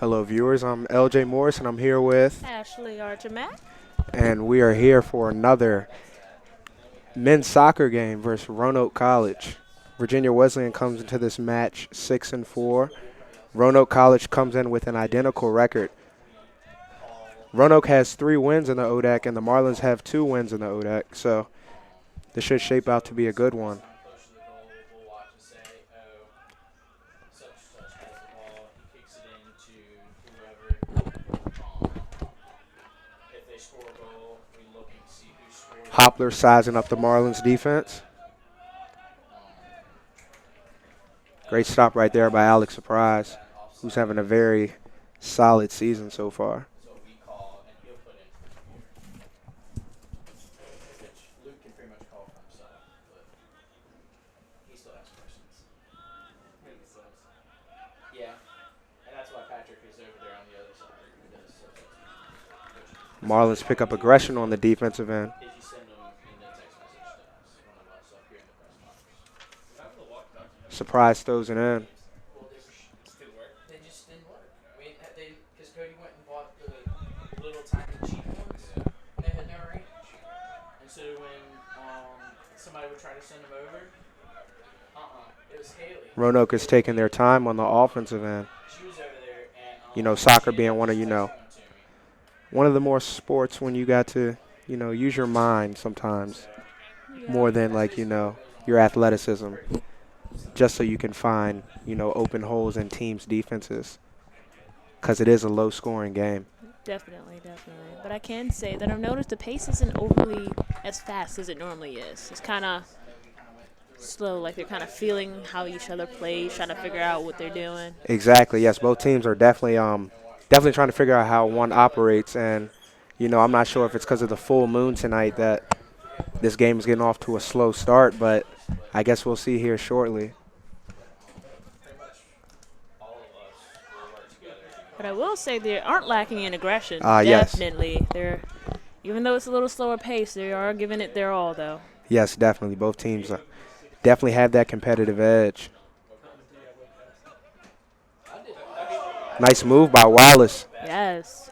Hello, viewers. I'm LJ Morris, and I'm here with, Ashley Archimac. and we are here for another men's soccer game versus Roanoke College. Virginia Wesleyan comes into this match 6-4. Roanoke College comes in with an identical record. Roanoke has 3 wins in the ODAC, and the Marlins have 2 wins in the ODAC, so this should shape out to be a good one. Hopler sizing up the Marlins defense. Great stop right there by Alex Surprise, who's having a very solid season so far. Marlins pick up aggression on the defensive end. Surprise throws it in. Roanoke is taking their time on the offensive end. Soccer being one of the more sports when you got to, use your mind sometimes more than your athleticism, just so you can find, open holes in teams' defenses, because it is a low-scoring game. Definitely. But I can say that I've noticed the pace isn't overly as fast as it normally is. It's kind of slow, like they're kind of feeling how each other plays, trying to figure out what they're doing. Exactly. Yes, both teams are definitely trying to figure out how one operates, and I'm not sure if it's because of the full moon tonight that this game is getting off to a slow start, but I guess we'll see here shortly. But I will say they aren't lacking in aggression. Yes. Definitely. Even though it's a little slower pace, they are giving it their all, though. Yes, definitely. Both teams definitely have that competitive edge. Nice move by Wallace. Yes.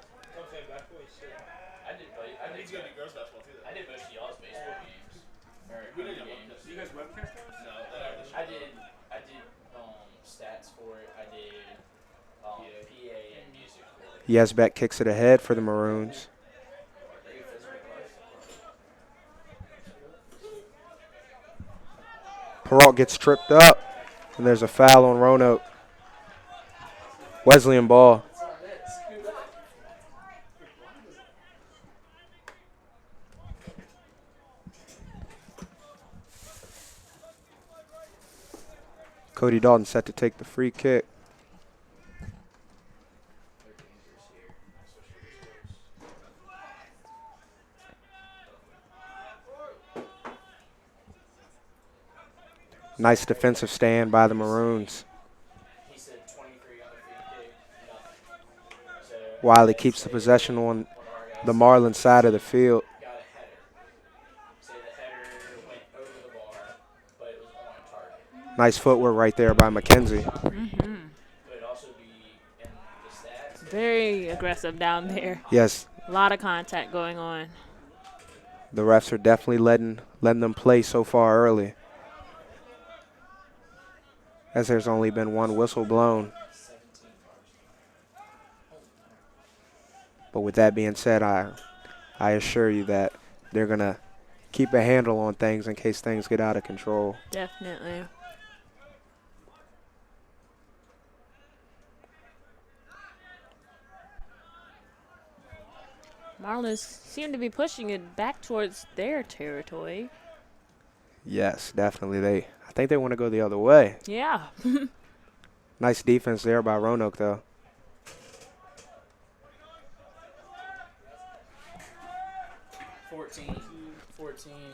Yesbeck kicks it ahead for the Maroons. Peralt gets tripped up, and there's a foul on Roanoke. Wesleyan ball. Cody Dalton set to take the free kick. Nice defensive stand by the Maroons. Wiley keeps the possession on the Marlins side of the field. Nice footwork right there by McKenzie. Mm-hmm. Very aggressive down there. Yes. A lot of contact going on. The refs are definitely letting them play so far early, as there's only been one whistle blown. But with that being said, I assure you that they're going to keep a handle on things in case things get out of control. Definitely. Marlins seem to be pushing it back towards their territory. Yes, definitely. I think they want to go the other way. Yeah. Nice defense there by Roanoke, though.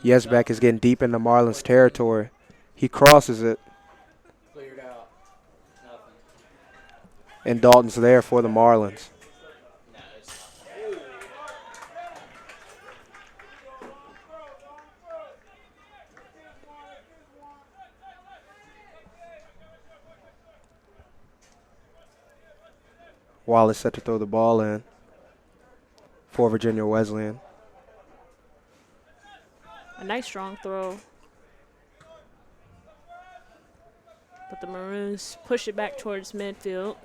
Yesbeck is getting deep into Marlins territory. He crosses it. And Dalton's there for the Marlins. Wallace set to throw the ball in for Virginia Wesleyan. A nice strong throw. But the Maroons push it back towards midfield.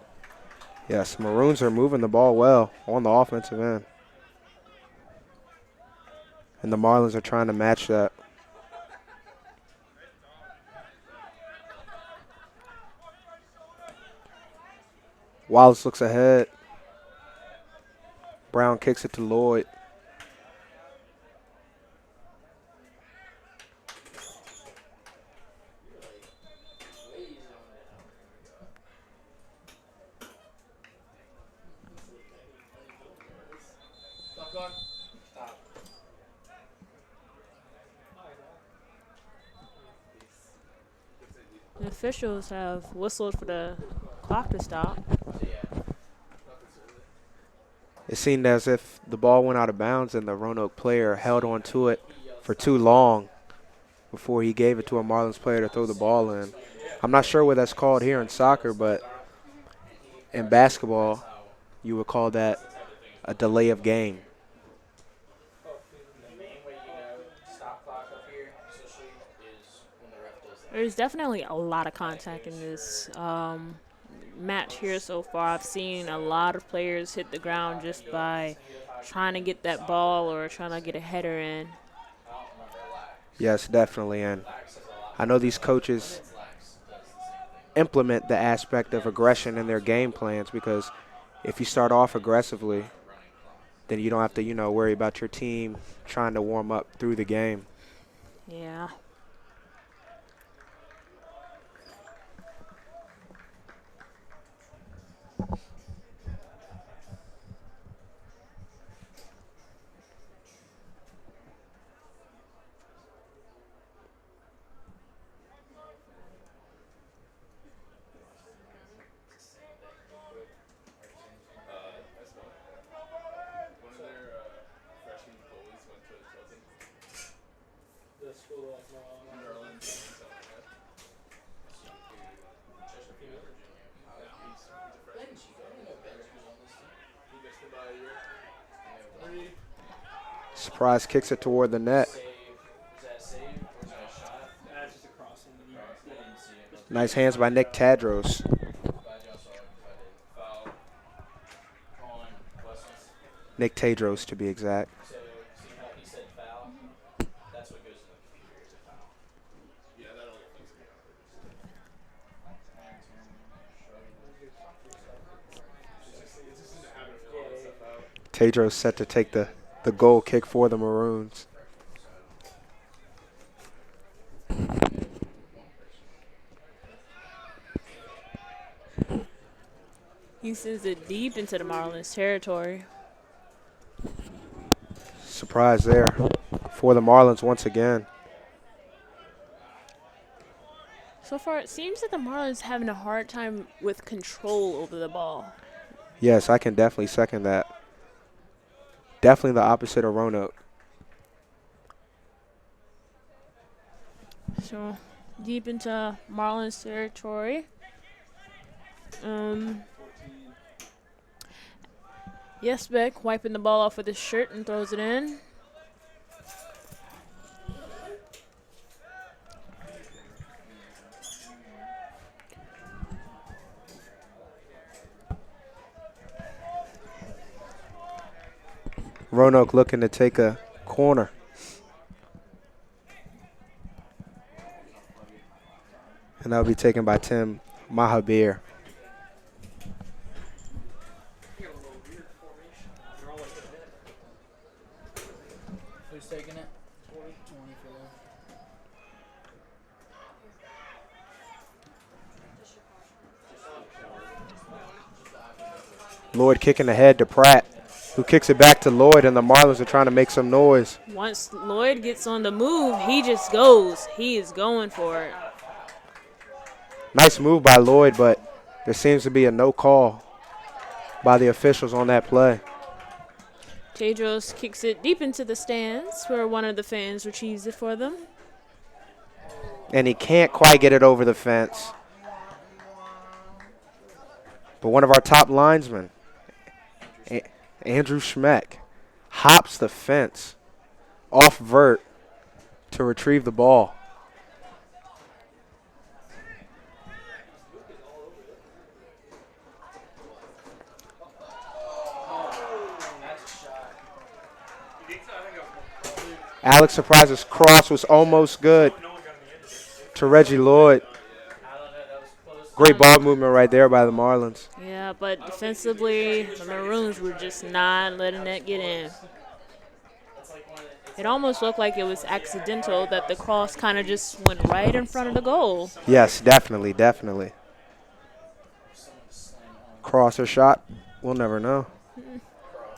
Yes, Maroons are moving the ball well on the offensive end. And the Marlins are trying to match that. Wallace looks ahead. Brown kicks it to Lloyd. The officials have whistled for the clock to stop. It seemed as if the ball went out of bounds and the Roanoke player held on to it for too long before he gave it to a Marlins player to throw the ball in. I'm not sure what that's called here in soccer, but in basketball, you would call that a delay of game. There's definitely a lot of contact in this match here so far. I've seen a lot of players hit the ground just by trying to get that ball or trying to get a header in. Yes, definitely. And I know these coaches implement the aspect of aggression in their game plans, because if you start off aggressively, then you don't have to, worry about your team trying to warm up through the game. Yeah. Surprise kicks it toward the net. Nice hands by Nick Tadros. Nick Tadros, to be exact. Tadros set to take the goal kick for the Maroons. He sends it deep into the Marlins territory. Surprise there for the Marlins once again. So far, it seems that the Marlins having a hard time with control over the ball. Yes, I can definitely second that. Definitely the opposite of Roanoke. So, deep into Marlins territory. Yesbeck wiping the ball off with his shirt and throws it in. Roanoke looking to take a corner. And that'll be taken by Tim Mahabir. Who's taking it? 20 for them. Lloyd kicking ahead to Pratt, who kicks it back to Lloyd, and the Marlins are trying to make some noise. Once Lloyd gets on the move, he just goes. He is going for it. Nice move by Lloyd, but there seems to be a no call by the officials on that play. Tadros kicks it deep into the stands where one of the fans retrieves it for them. And he can't quite get it over the fence. But one of our top linesmen Andrew Schmeck hops the fence off vert to retrieve the ball. Alex Surprise's cross was almost good to Reggie Lloyd. Great ball movement right there by the Marlins. Yeah, but defensively, the Maroons were just not letting that get in. It almost looked like it was accidental that the cross kind of just went right in front of the goal. Yes, definitely, definitely. Cross or shot, we'll never know.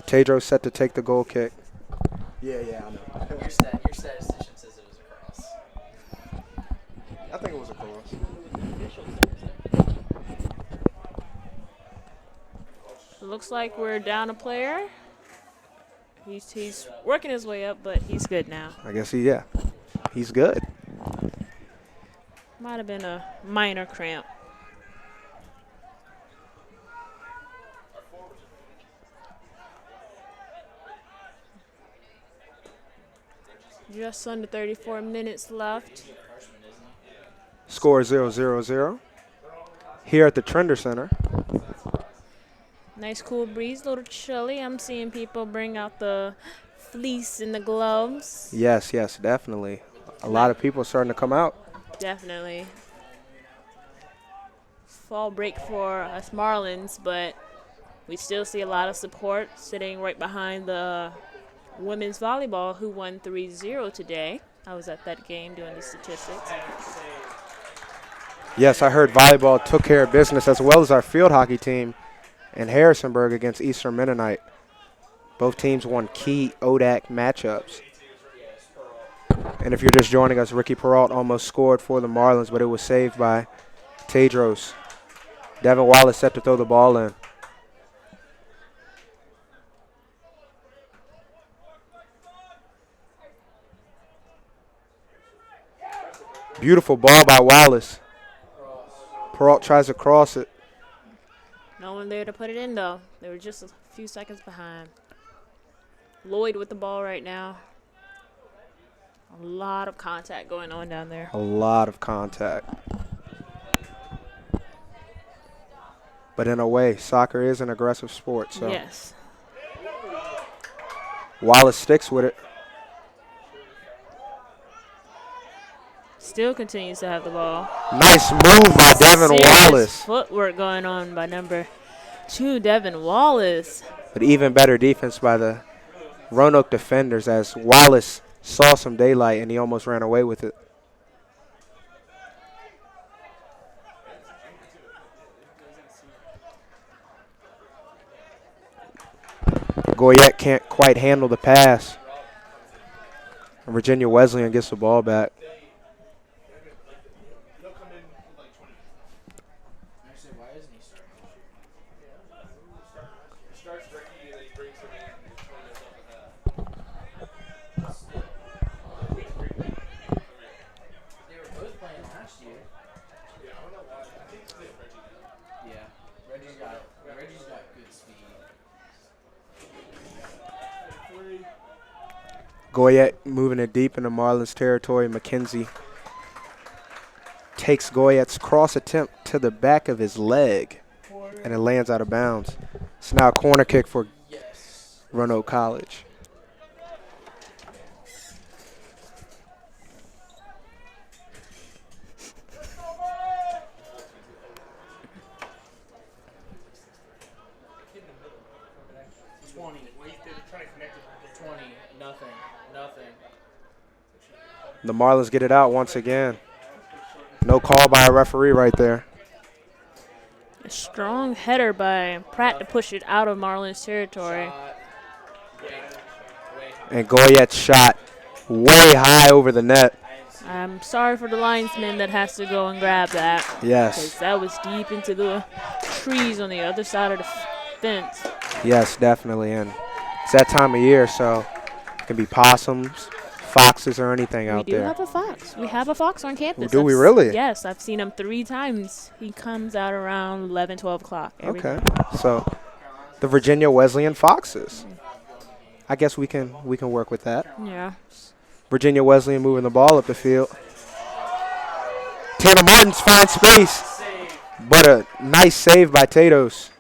Tedros set to take the goal kick. Yeah, I know. Your statistician says it was a cross. I think it was a cross. It looks like we're down a player. He's working his way up, but he's good now. I guess he's good. Might have been a minor cramp. Just under 34 minutes left. Score 0-0-0 here at the Trender Center. Nice cool breeze, a little chilly. I'm seeing people bring out the fleece and the gloves. Yes, definitely. A lot of people starting to come out. Definitely. Fall break for us Marlins, but we still see a lot of support sitting right behind the women's volleyball who won 3-0 today. I was at that game doing the statistics. Yes, I heard volleyball took care of business as well as our field hockey team in Harrisonburg against Eastern Mennonite. Both teams won key ODAC matchups. And if you're just joining us, Ricky Peralt almost scored for the Marlins, but it was saved by Tedros. Devin Wallace set to throw the ball in. Beautiful ball by Wallace. Peralt tries to cross it. No one there to put it in, though. They were just a few seconds behind. Lloyd with the ball right now. A lot of contact going on down there. A lot of contact. But in a way, soccer is an aggressive sport. So Yes. Wallace sticks with it. Still continues to have the ball. Nice move by Devin Serious Wallace. footwork going on by number 2, Devin Wallace. But even better defense by the Roanoke defenders as Wallace saw some daylight and he almost ran away with it. Goyette can't quite handle the pass. And Virginia Wesleyan gets the ball back. Goyette moving it deep into Marlins territory. McKenzie takes Goyette's cross attempt to the back of his leg, and it lands out of bounds. It's now a corner kick for Roanoke College. The Marlins get it out once again. No call by a referee right there. A strong header by Pratt to push it out of Marlins territory. And Goyette's shot way high over the net. I'm sorry for the linesman that has to go and grab that. Yes. Because that was deep into the trees on the other side of the fence. Yes, definitely. And it's that time of year, so it can be possums, foxes, or anything out there. We do have a fox. We have a fox on campus. Do we really? Yes, I've seen him 3 times. He comes out around 11, 12 o'clock every Okay. night. So The Virginia Wesleyan Foxes. I guess we can work with that. Yeah. Virginia Wesleyan moving the ball up the field. Tanner Martins finds space, but a nice save by Tatos.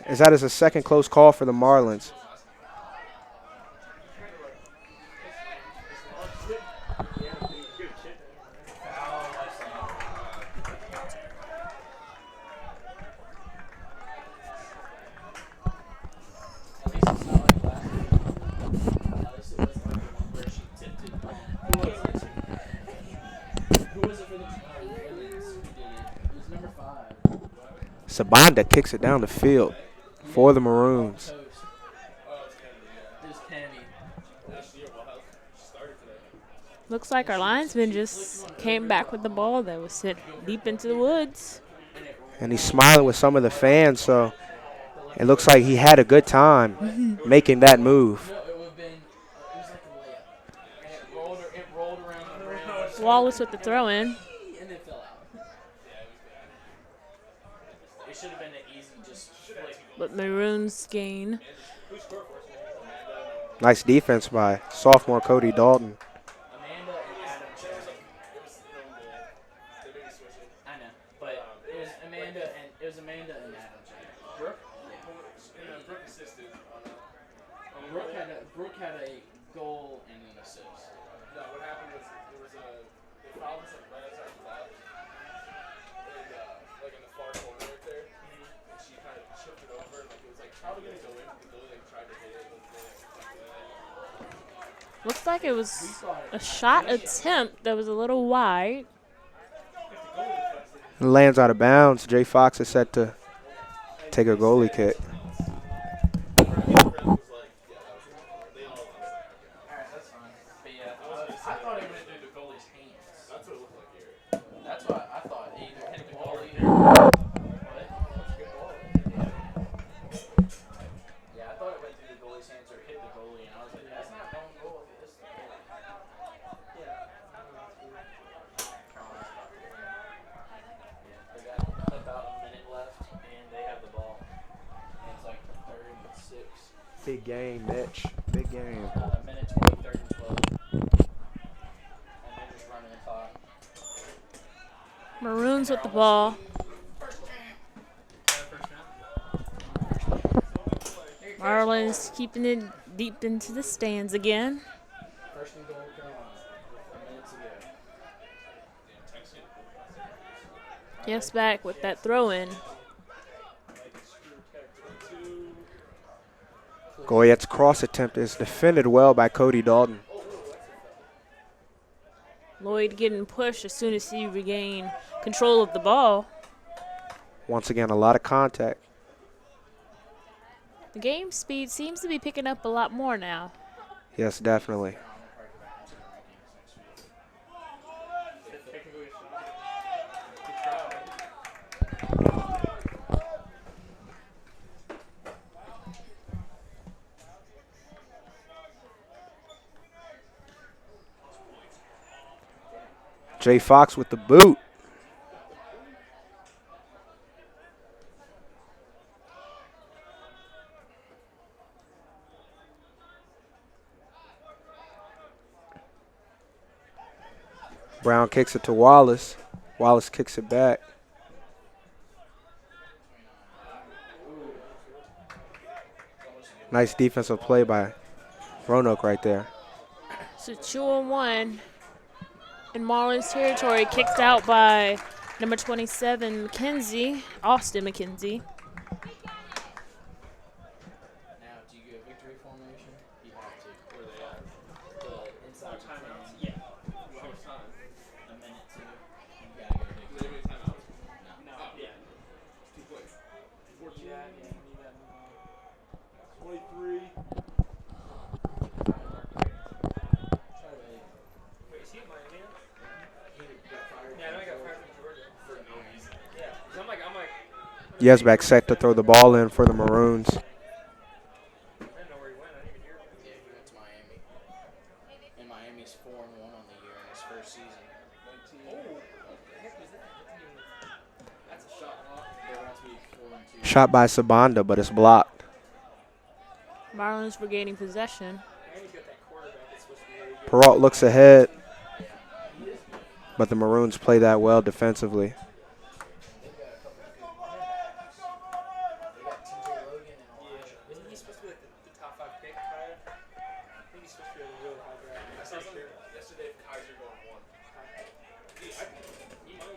As that is a second close call for the Marlins. Sabanda kicks it down the field for the Maroons. Looks like our linesman just came back with the ball that was sent deep into the woods. And he's smiling with some of the fans, so it looks like he had a good time making that move. Wallace with the throw in. But Maroons gain. Nice defense by sophomore Cody Dalton. Brooke had a goal and an assist. No, what happened was there was they fouled us like right outside the box, and like in the far corner right there, and she kind of chipped it over, and like it was like probably gonna go in, but the goalie like tried to hit it, but Looks like it was a shot attempt that was a little wide. It lands out of bounds. Jay Fox is set to take a goalie kick. Big game, Mitch. Big game. minute 20, 3rd and 12. And they're just running the clock. Maroons with the ball. Marlins keeping it deep into the stands again. First and goal, Carolina. Minutes ago. Yes, back with that throw in. Goyette's cross attempt is defended well by Cody Dalton. Lloyd getting pushed as soon as he regained control of the ball. Once again, a lot of contact. The game speed seems to be picking up a lot more now. Yes, definitely. Jay Fox with the boot. Brown kicks it to Wallace. Wallace kicks it back. Nice defensive play by Roanoke right there. So 2-1 in Marlins territory, kicked out by number 27, McKenzie, Austin McKenzie. Now, do you go victory formation? You have to. Where they at? The inside timeouts? Yeah. How much time? A minute, two. You gotta go victory. Do they have timeouts? No. Oh, yeah. Too quick. 14. Yeah, you need that. 23. Yesback set to throw the ball in for the Maroons. Yeah, he went to Miami. And Miami's 4-1 on the year in his first season. That's a shot block. They're about to be 4-2. Shot by Sabanda, but it's blocked. Marlins regaining possession. And you got that quarterback that's supposed to be really good. Peralt looks ahead, but the Maroons play that well defensively. Isn't he supposed to be like the top 5 pick, Kaya? I think he's supposed to be like a really high draft. I saw something yesterday of Kaiser going 1. He might.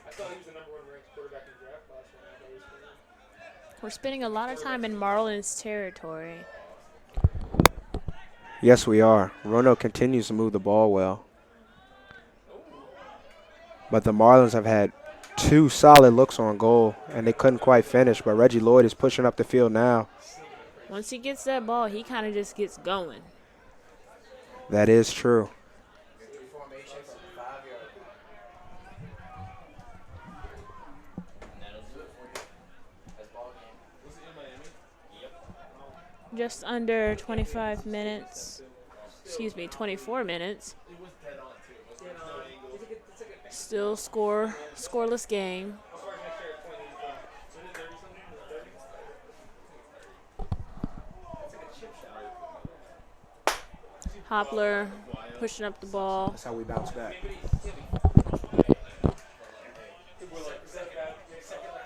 I thought he was the number 1 ranked quarterback in the draft last year. I thought he was pretty. We're spending a lot of time in Marlins territory. Yes, we are. Roanoke continues to move the ball well. But the Marlins have had 2 solid looks on goal, and they couldn't quite finish. But Reggie Lloyd is pushing up the field now. Once he gets that ball, he kind of just gets going. That is true. Formation from the 5-yard line. And that'll do it for you. That's ball game. Was it in Miami? Yep. Just under 25 minutes. Excuse me, 24 minutes. It was dead on too. It was no angle. Still scoreless game. How far next year at 20 is it 30 something? Is it 30? That's like a chip shot. Hopler pushing up the ball. That's how we bounce back.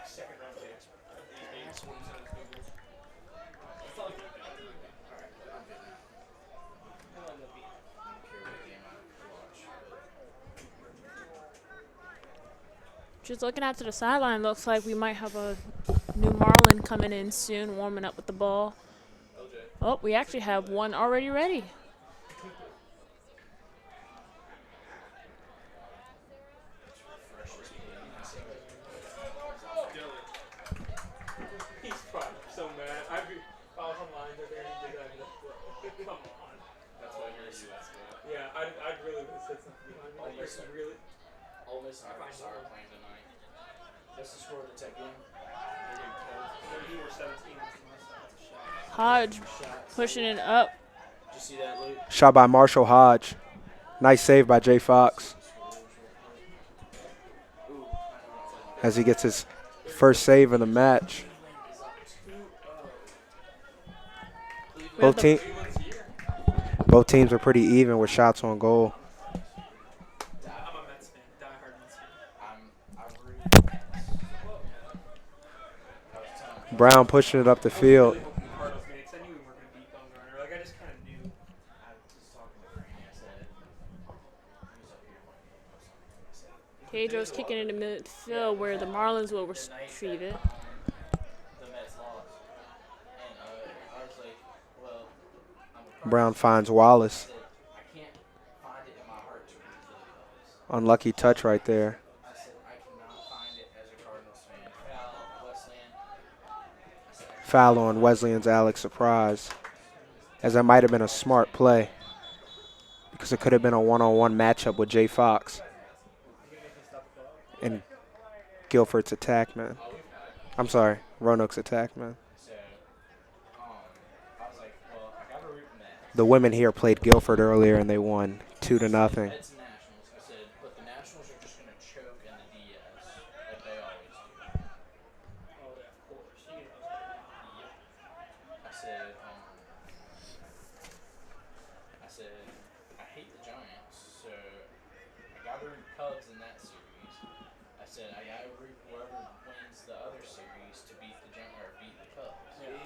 Second round picks. Just looking out to the sideline, looks like we might have a new Marlin coming in soon, warming up with the ball. Oh, we actually have one already ready. He's probably so mad. I was online there and he did that. Come on. That's why you're a US guy. Yeah, I'd really have said something behind me. Like, really? Ole Miss and Arkansas are playing tonight. That's the score of the tech game. You were 17. That's a shot. Hodge pushing it up. Did you see that, Luke? Shot by Marshall Hodge. Nice save by Jay Fox as he gets his first save of the match. We have Both teams are pretty even with shots on goal. I'm a Mets fan. Die-hard Mets fan. I'm rooting. Brown pushing it up the field. I was really hoping Cardinals made it 'cause I knew we weren't going to beat Bumgarner. Like, I just kind of knew. I was just talking to Franny. I said, he was up here one game. I said, Pedro's kicking into midfield where the Marlins will retrieve it. the Mets lost. And I was like, well, I'm a Cardinals Brown finds Wallace. fan. I can't find it in my heart to root for the Cubs. Unlucky touch right there. I said, I cannot find it as a Cardinals fan. Foul, Wesleyan. I said, Foul on Wesleyan's Alex Surprise, as that might have been a smart play because it could have been a one-on-one matchup with Jay Fox and Guilford's attack man. I'm sorry, Roanoke's attack man. so, I was like, well, I got to root for that. The women here played Guilford earlier and they won 2-0. Mets and Nationals. I said, but the Nationals are just going to choke in the DS like they always do. Oh, yeah, of course. You know. I said, I hate the Giants, so I got to root Cubs in that series. I said, I got to root whoever wins the other series to beat the Giants or beat the Cubs. Yeah.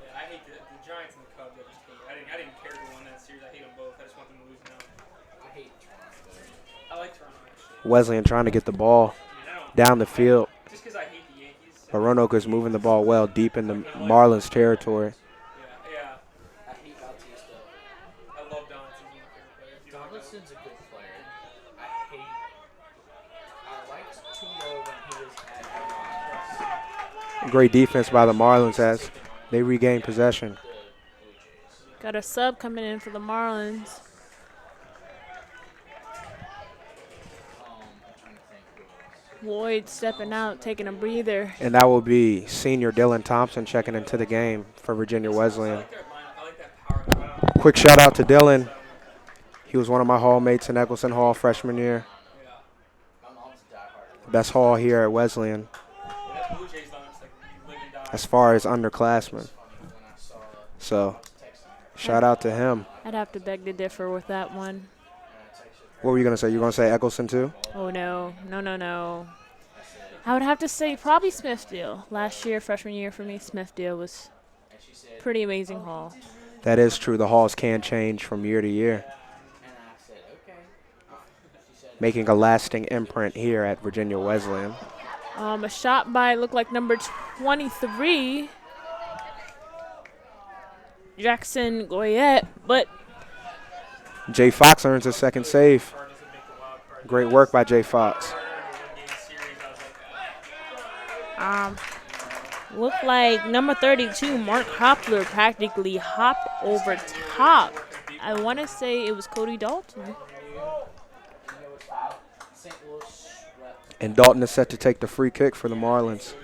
Yeah, I hate the Giants and the Cubs. I just hate. I didn't care who won that series. I hate them both. I just want them to lose now. I hate Toronto. I like Toronto actually. Wesleyan trying to get the ball I mean, I don't. down the field, Just because I hate the Yankees. but Roanoke is moving the ball well deep in the Marlins territory. Yeah. I hate Bautista. I love Donaldson's one of my favorite players. You know, Donaldson's a good player. I liked Tulo when he was at Great defense by the Marlins as they regain possession. the Blue Jays. Got a sub coming in for the Marlins. I'm trying to think who else. Lloyd stepping out, taking a breather. And that will be senior Dylan Thompson checking into the game for Virginia I Wesleyan. like their lineup. I like that power. Quick shout out to Dylan. He was one of my hallmates in Eccleston Hall freshman year. My mom's a diehard. Best hall here at Wesleyan That Blue Jays done. It's like live and die. as far as underclassmen. Funny when I saw So texting her shout out to him. I'd have to beg to differ with that one. and I texted her. What were you going to say? You going to say Eccleston too? Oh, no. No. I said, I would have to say probably Smithfield. Last year, freshman year for me, Smithfield was and she said, pretty amazing hall. That is true. The halls can change from year to year, and I said, okay. She said, making a lasting imprint here at Virginia Wesleyan. A shot by looked like number 23, Jackson Goyette, but Jay Fox earns his second save. Car doesn't make the wild card. Great work by Jay Fox. Carter in a one-game series, I was like, looked like number 32, Mark Hopler, practically hopped over top. I want to say it was Cody Dalton. St. Louis swept, And Dalton is set to take the free kick for the Marlins.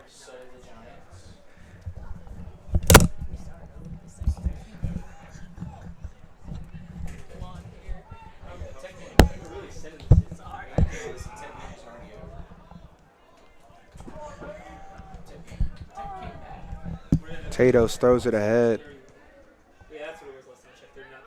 so the Giants. Tatos throws it ahead. yeah, that's what it was last time I checked. 39,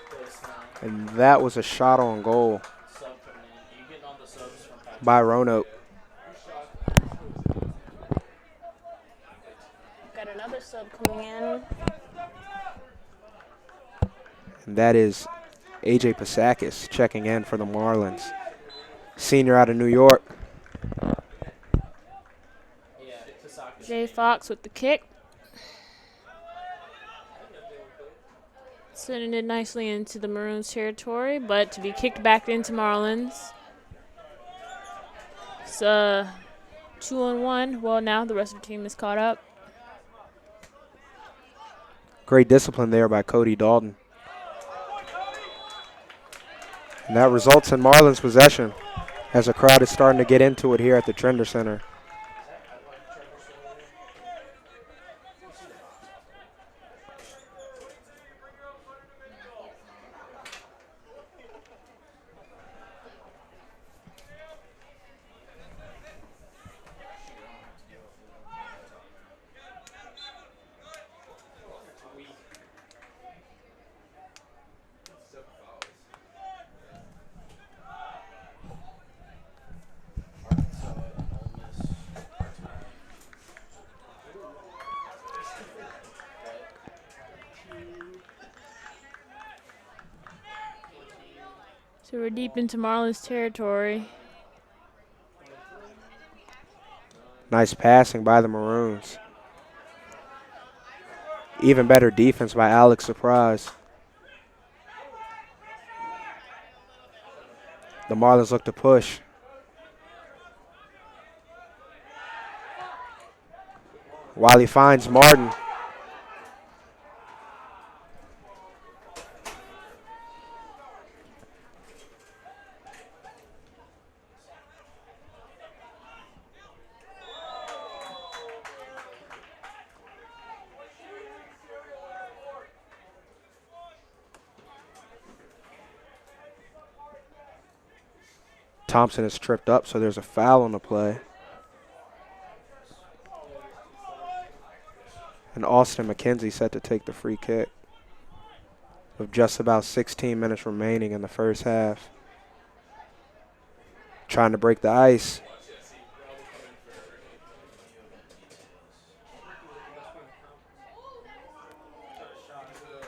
34, 17. And that was a shot on goal Sub coming in. Are you getting all the subs from Patrick? by Roanoke. Got another sub coming in. And that is A.J. Pasakis checking in for the Marlins. Senior out of New York. Yeah, Tasaka's Jay Fox with the kick. Sending it nicely into the Maroons territory, but to be kicked back into Marlins. It's 2-1. Well, now the rest of the team is caught up. Great discipline there by Cody Dalton. And that results in Marlins possession as the crowd is starting to get into it here at the Trender Center. So we're deep into Marlins territory. Nice passing by the Maroons. Even better defense by Alex Surprise. The Marlins look to push. Wiley finds Martin. Thompson is tripped up, so there's a foul on the play. And Austin McKenzie set to take the free kick with just about 16 minutes remaining in the first half. Trying to break the ice.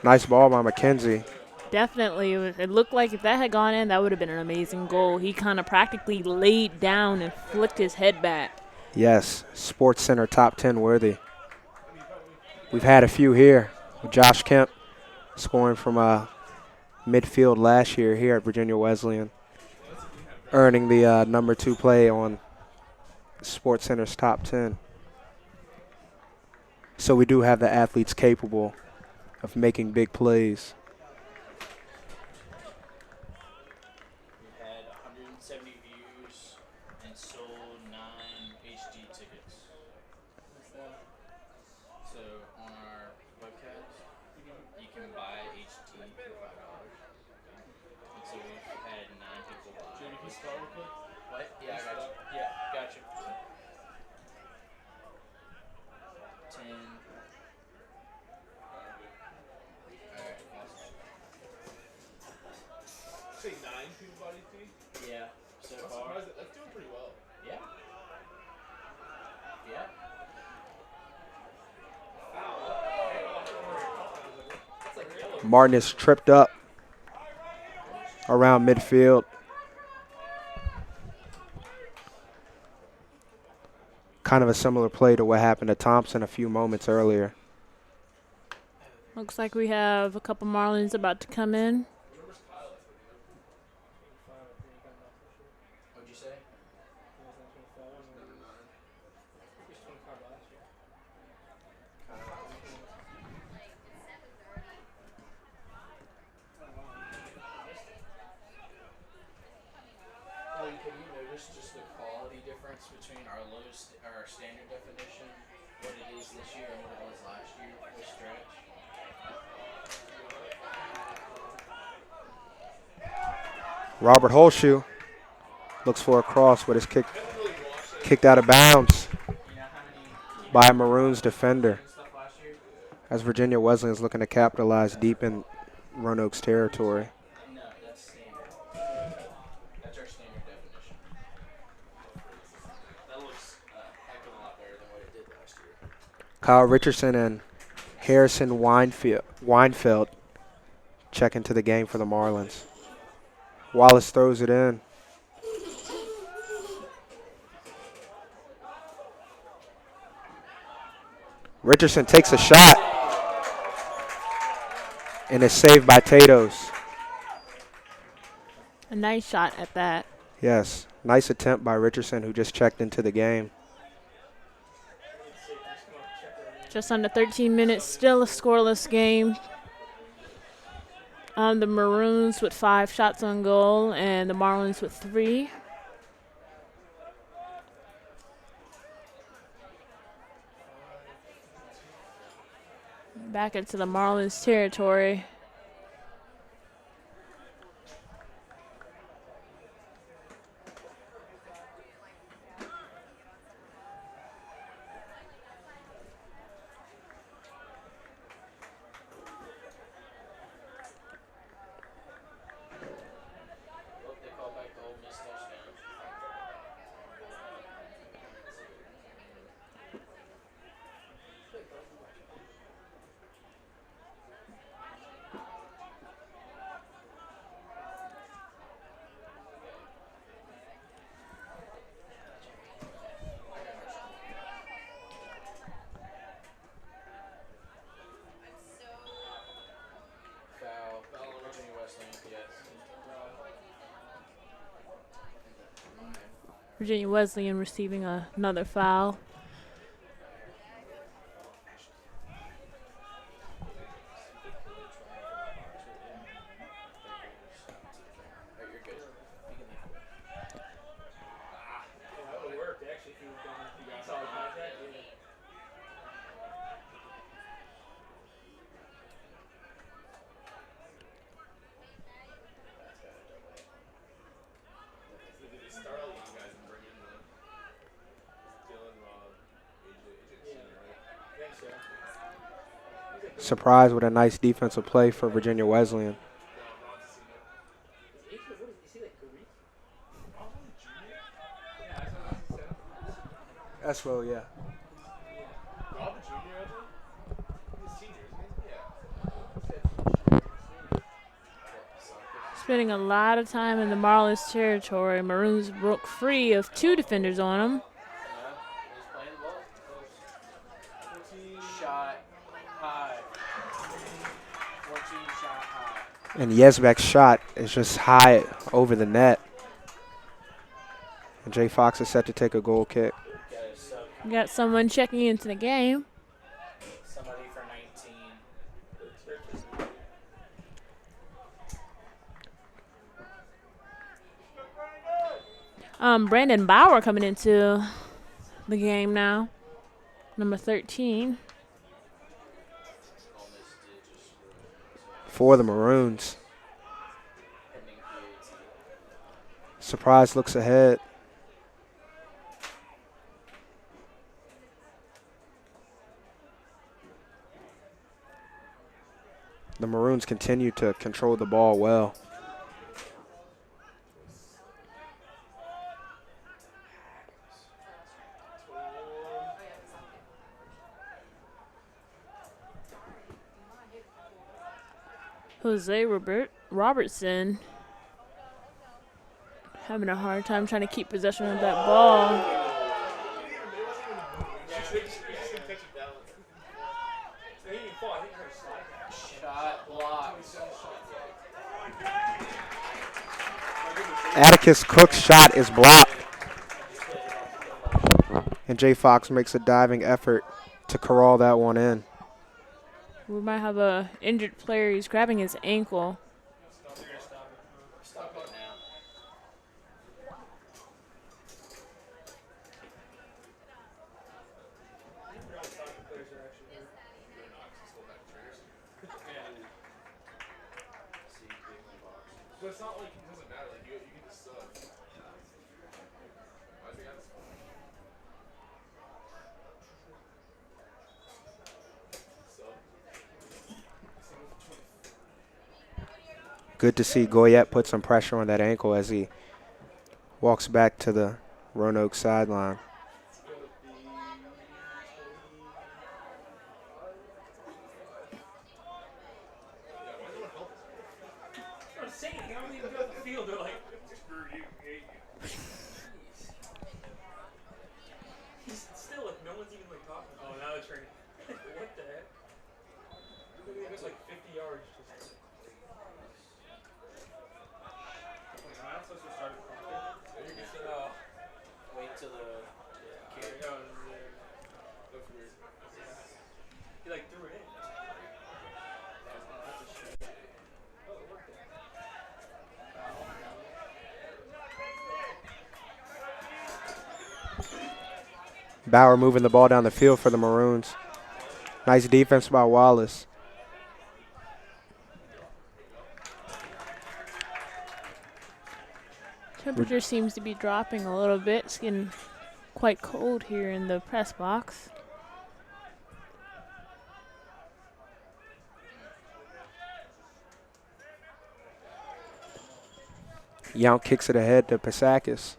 Nice ball by McKenzie. Definitely. It looked like if that had gone in, that would have been an amazing goal. He kind of practically laid down and flicked his head back. Yes, Sports Center top 10 worthy. We've had a few here with Josh Kemp scoring from midfield last year here at Virginia Wesleyan, earning the number 2 play on Sports Center's top 10. So we do have the athletes capable of making big plays. We had 170 views and What? Yeah, I got you. Yeah, got you. 10. Alright, awesome. Say 9 people body tea. Yeah, so I'm far. surprised that's doing pretty well. Yeah. Yeah. Martin is tripped up around midfield. Kind of a similar play to what happened to Thompson a few moments earlier. Looks like we have a couple Marlins about to come in. What'd you say? Like, have you noticed just the quality difference between our our standard definition, what it is this year, and what it was last year? This stretch. Robert Holshoe looks for a cross, but is kicked out of bounds You know how many by a Maroons defender and stuff last year? as Virginia Wesleyan is looking to capitalize deep in Roanoke's territory. No, that's standard. That's our standard definition. That looks a heck of a lot better than what it did last year. Kyle Richardson and Harrison Weinfeld check into the game for the Marlins. Wallace throws it in. Richardson takes a shot and is saved by Tatos. A nice shot at that. Yes, nice attempt by Richardson, who just checked into the game. Just under 13 minutes, still a scoreless game. The Maroons with 5 shots on goal and the Marlins with 3. Back into the Marlins territory. Well, they called back the old missed touchdown. Foul. Virginia Wesleyan, yes. Virginia Wesleyan receiving another foul. Alright, you're good. You can leave. That would work actually if you got solid contact. Yeah. So did they start all the young guys and bring in the Dylan, Rob, AJ, right? I think so. Surprised with a nice defensive play for Virginia Wesleyan. That's well, yeah. Rob the junior, I think? He's a senior, isn't he? Yeah. Spending a lot of time in the Marlins territory. Maroons broke free of 2 defenders on them. Yeah, he's playing the ball. Shot high. 14 shot high. And Yesbeck's shot is just high over the net. And Jay Fox is set to take a goal kick. We got someone checking into the game. Somebody for 19. Brandon Bauer coming into the game now. Number 13. For the Maroons. Surprise looks ahead. The Maroons continue to control the ball well. Robertson having a hard time trying to keep possession of that ball. Shot blocked. Atticus Cook's shot is blocked. And Jay Fox makes a diving effort to corral that one in. We might have a injured player. He's grabbing his ankle. Stop it now. But it's not like it doesn't matter. Like you can just sub. I think that's fine. Good to see Goyette put some pressure on that ankle as he walks back to the Roanoke sideline. Wait till the kick. That's weird. He like threw it in. Bauer moving the ball down the field for the Maroons. Nice defense by Wallace. Temperature seems to be dropping a little bit. It's getting quite cold here in the press box. Yount kicks it ahead to Pasakis.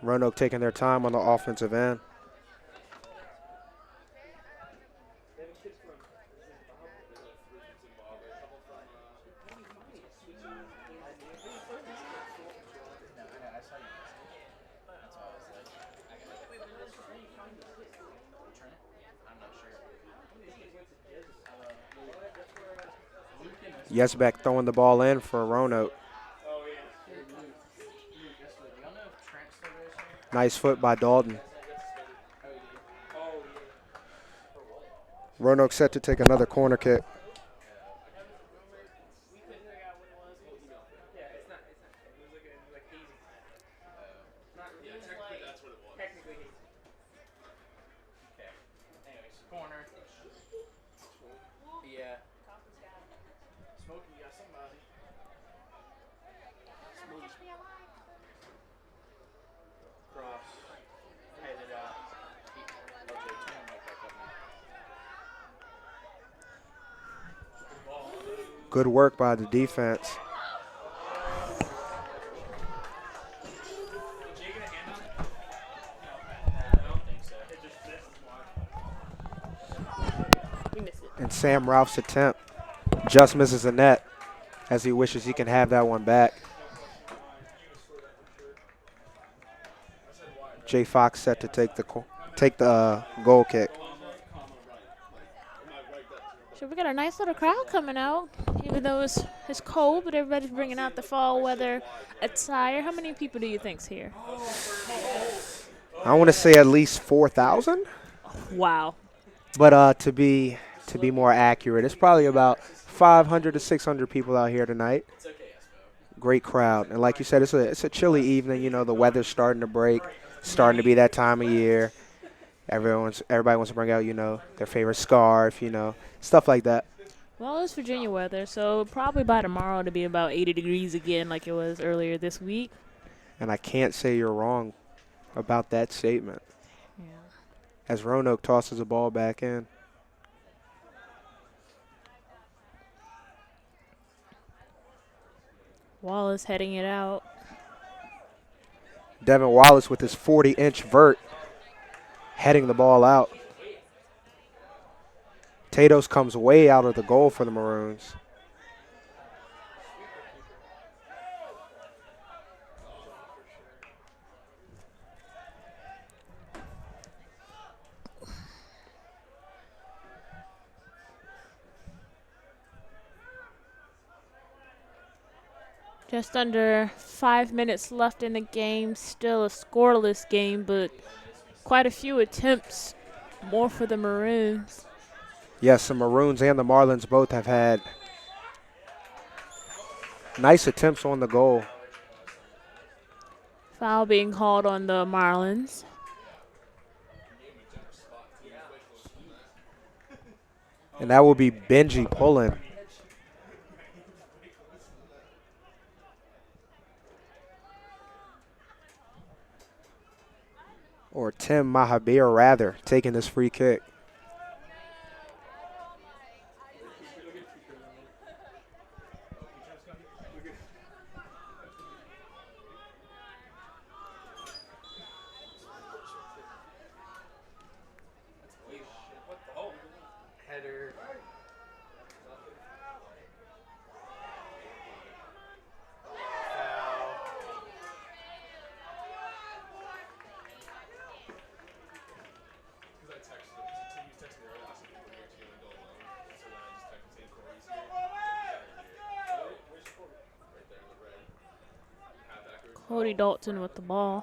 Roanoke taking their time on the offensive end. Yesbeck throwing the ball in for Roanoke. Nice foot by Dalton. Roanoke set to take another corner kick. Corner. Yeah. Smokey, you got somebody. Cross. Headed out. Okay, turn right back up now. Good work by the defense. And Sam Ralph's attempt just misses the net as he wishes he can have that one back. Jay Fox set to take the goal kick. So we got a nice little crowd coming out, even though it's cold, but everybody's bringing out the fall weather attire. How many people do you think's here? I want to say at least 4,000. Wow. But to be more accurate, it's probably about 500 to 600 people out here tonight. Great crowd, and like you said, it's a chilly evening. You know, the weather's starting to break, starting to be that time of year. Everybody wants to bring out, their favorite scarf, stuff like that. Well, it's Virginia weather, so probably by tomorrow it'll be about 80 degrees again like it was earlier this week. And I can't say you're wrong about that statement. Yeah. As Roanoke tosses the ball back in. Wallace heading it out. Devin Wallace with his 40-inch vert heading the ball out. Tatos comes way out of the goal for the Maroons. Just under 5 minutes left in the game. Still a scoreless game, but quite a few attempts more for the Maroons. Yes, the Maroons and the Marlins both have had nice attempts on the goal. Foul being called on the Marlins. And that will be Benji Pullen. Or Tim Mahabir, rather, taking this free kick. Header. Because I texted him. He texted me earlier. Asked me if we were actually going to go alone. So then I just texted him, Corey's here. Where's Corey? Right there, the red. Halfbacker. Cody Dalton with the ball.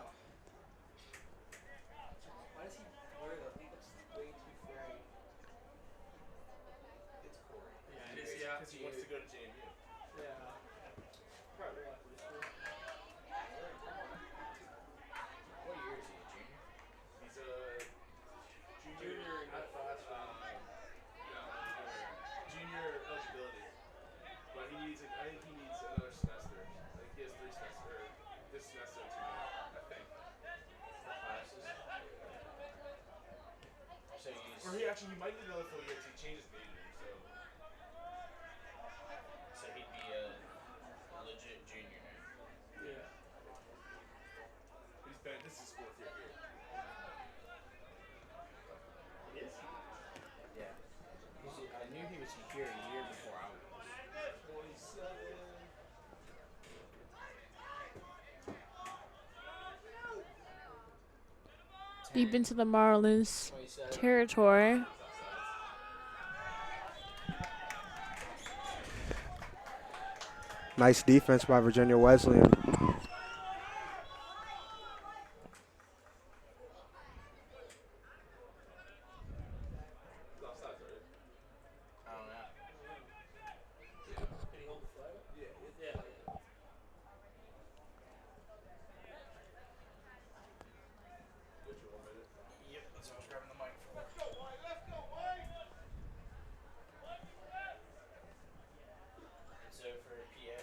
Why does he wear those? He looks way too furry. It's Corey. Yeah, it is. Yeah. Because he wants to go to JMU. Yeah. Probably after this year. What year is he, a junior? He's a junior at junior eligibility. But he needs, I think he needs another semester. Like he has 3 semesters, this semester 2 more, I think. Classes? So he's, Or he might need another full year because he changes major, so. so he'd be a legit junior now. Yeah. This is his 4th year here. Is he? Yeah. I knew he was here a year before I was. 27. Deep into the Marlins 27. territory. Nice defense by Virginia Wesleyan. I don't know. Did he hold the flag up? Yeah. Yeah. Get you 1 minute. Yep, that's what I was grabbing the mic for. And so for PA,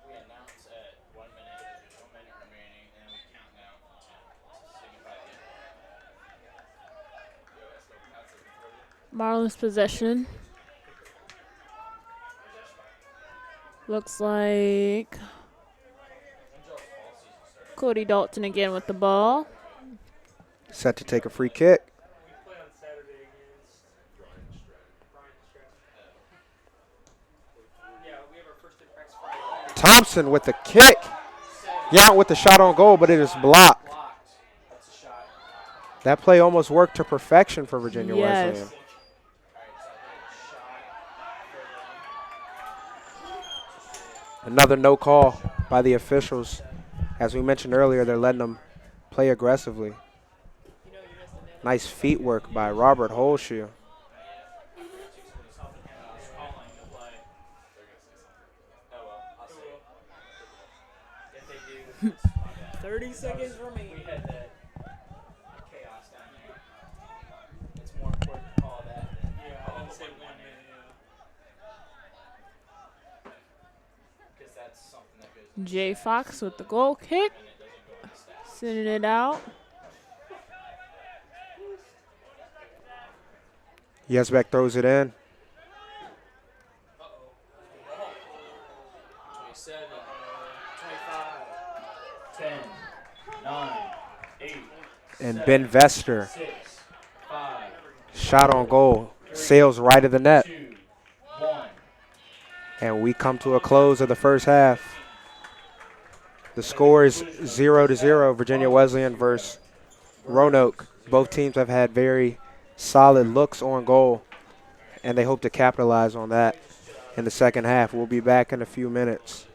we announce at 1 minute, there's 1 minute remaining, and then we count down from 10 to signify the end. Yeah, that's no pass it. Marlins possession. Looks like Cody Dalton again with the ball. Set to take a free kick. We play on Saturday against Brian Stratton. Yeah, we have our first day practice Friday. Thompson with the kick. Yount with the shot on goal, but it is blocked. Blocked. That's a shot. That play almost worked to perfection for Virginia Yes. Wesleyan. Alright, so I think shot. Another no call by the officials. As we mentioned earlier, they're letting them play aggressively. Nice feet work by Robert Holshoe. Calling the play. Oh well, I'll say it. If they do, it's my bad. 30 seconds remaining. We had that chaos down there. It's more important to call that than Yeah, I call didn't the say one one minute. minute, yeah. Because that's something that goes in the Jay stats, Fox with the goal kick, and it doesn't go in the stats. sending it out. Yesbeck throws it in. 27, 25, 10, 9, 8, And Ben Vester, 6, 5, shot on goal, sails right of the net. 2, 1. And we come to a close of the first half. The score is 0-0, Virginia Wesleyan versus Roanoke. Both teams have had very solid looks on goal, and they hope to capitalize on that in the second half. We'll be back in a few minutes.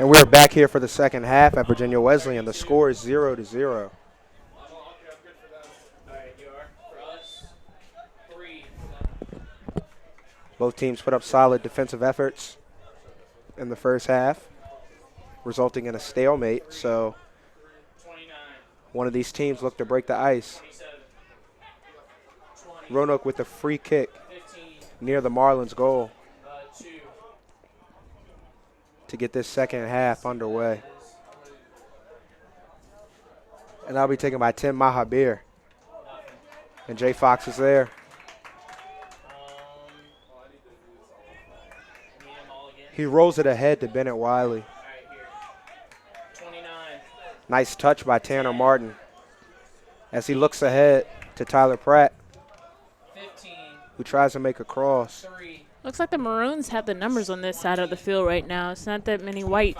And we're back here for the second half at Virginia Wesleyan. The score is 0-0. Alright, you are for us. 3. Both teams put up solid defensive efforts in the first half, resulting in a stalemate. So 29. one of these teams looked to break the ice. 27. 20. Roanoke with a free kick 15. near the Marlins' goal 2. to get this second half underway. And I'll be taken by Tim Mahabir. And Jay Fox is there. Need them all again. He rolls it ahead to Bennett Wiley. Alright, here. 29. Nice touch by Tanner Martin as he looks ahead to Tyler Pratt, 15. who tries to make a cross. 3. Looks like the Maroons have the numbers on this side of the field right now. It's not that many white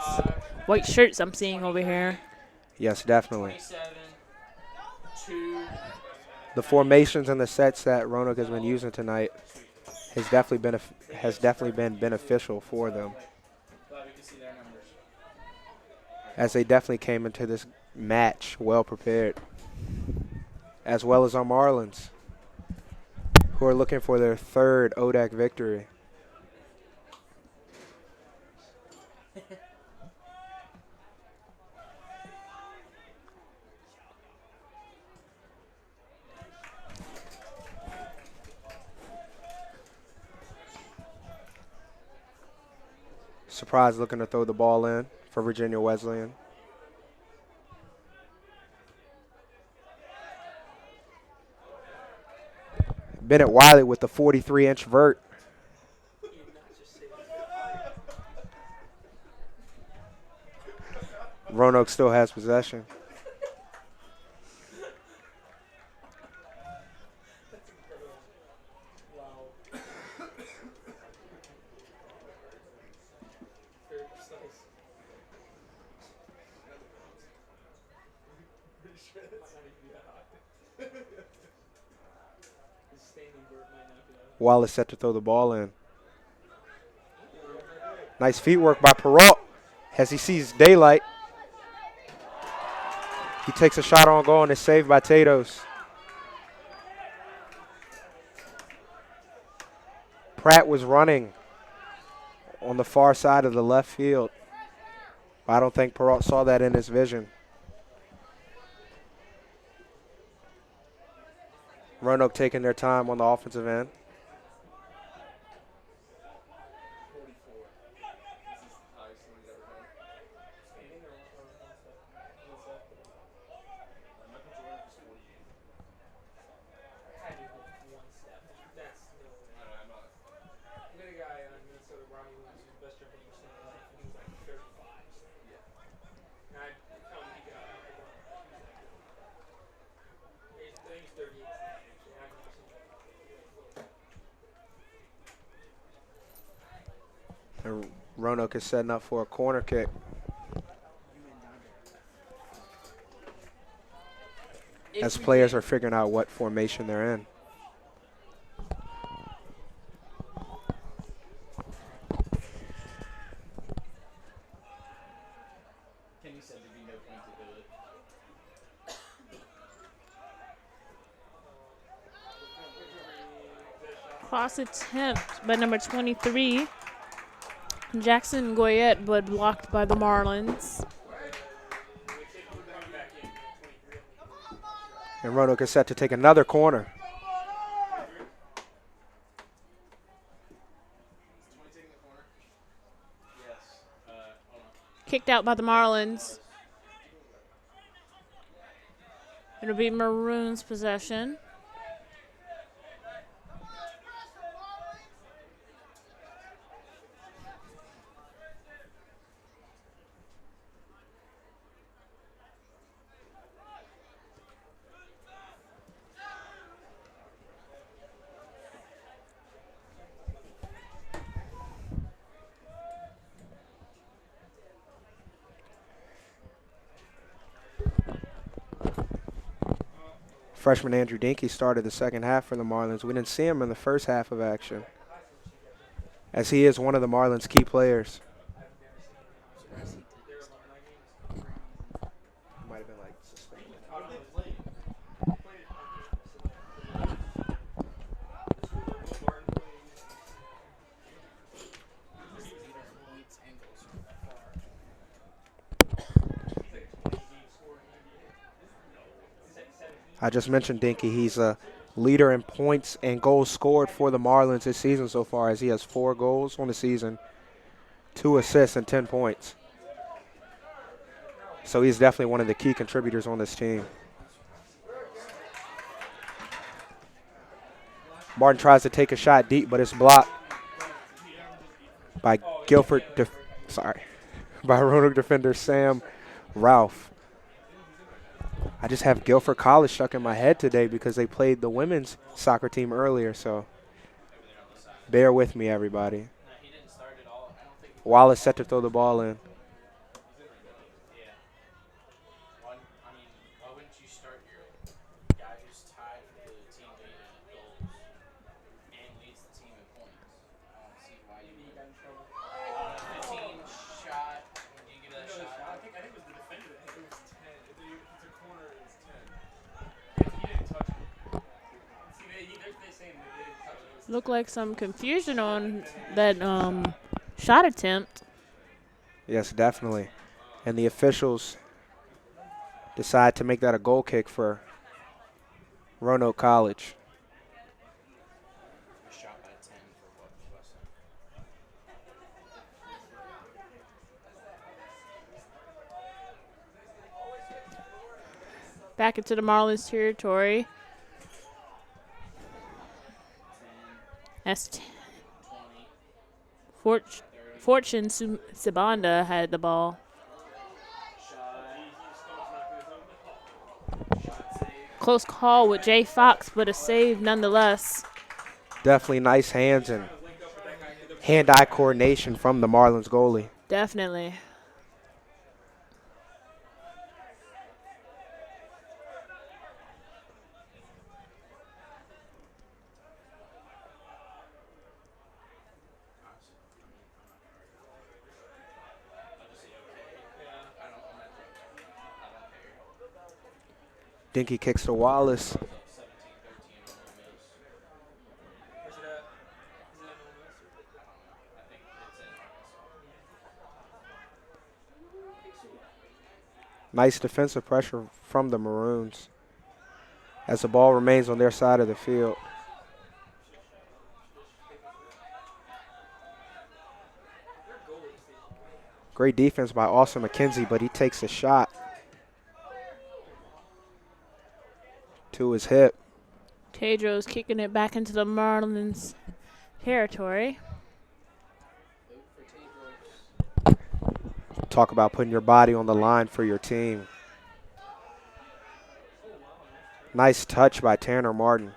shirts I'm seeing over here. Yes, definitely. 27. 2. The formations and the sets that Roanoke has been using tonight has definitely been beneficial for them, Glad we can see their numbers. as they definitely came into this match well prepared, as well as our Marlins, who are looking for their third ODAC victory. Surprise looking to throw the ball in for Virginia Wesleyan. Bennett Wiley with the 43-inch vert. Roanoke still has possession. Wallace set to throw the ball in. Nice feet work by Perrault as he sees daylight. He takes a shot on goal and is saved by Tatos. Pratt was running on the far side of the left field. I don't think Perrault saw that in his vision. Roanoke taking their time on the offensive end. And Roanoke is setting up for a corner kick. As players are figuring out what formation they're in. Kenny said there'd be no point to do it. Cross attempt by number 23. Jackson Goyette, but blocked by the Marlins. And Roanoke is set to take another corner. Kicked out by the Marlins. It'll be Maroons' possession. Freshman Andrew Dinky started the second half for the Marlins. We didn't see him in the first half of action, as he is one of the Marlins' key players. have been like suspended. What did they play? Played okay. So the Will Barton played. He's leader in points and goals from afar. He's like 20 game scorer in the NBA. He's like 17. I just mentioned Dinky. He's a leader in points and goals scored for the Marlins this season so far, as he has 4 goals on the season, 2 assists, and 10 points. So he's definitely one of the key contributors on this team. Martin tries to take a shot deep, but it's blocked by by Roanoke defender Sam Ralph. I just have Guilford College stuck in my head today because they played the women's soccer team earlier, so bear with me, everybody. No, he didn't start at all. I don't think. Wallace set to throw the ball in. Yeah. I mean, why wouldn't you start your guy who's tied for the team lead in goals and leads the team in points? I don't see why you Maybe he would. got in trouble. On a 15 shot, do you give that No, shot? I think it was the defender that hit It him. was 10. If it's a corner, it's 10. If he didn't touch it. See, they're saying that they didn't touch it. Looked like some confusion on that shot attempt. Yes, definitely. And the officials decide to make that a goal kick for Roanoke College. A shot by 10 for what? Weston? Back into the Marlins territory. 10, That's 20, 30. Fortune Sibanda had the ball. Shot save. Close call with Jay Fox, but a save nonetheless. Definitely nice hands and hand-eye coordination from the Marlins goalie. Definitely. Dinky kicks to Wallace. 17, 13 on Ole Miss. Where's it at? Is it in Ole Miss? I think it's in Arkansas. Nice defensive pressure from the Maroons as the ball remains on their side of the field. Great defense by Austin McKenzie, but he takes a shot to his hip. Tedros kicking it back into the Marlins territory. Luke for Tedros. Talk about putting your body on the line for your team. Nice touch by Tanner Martin.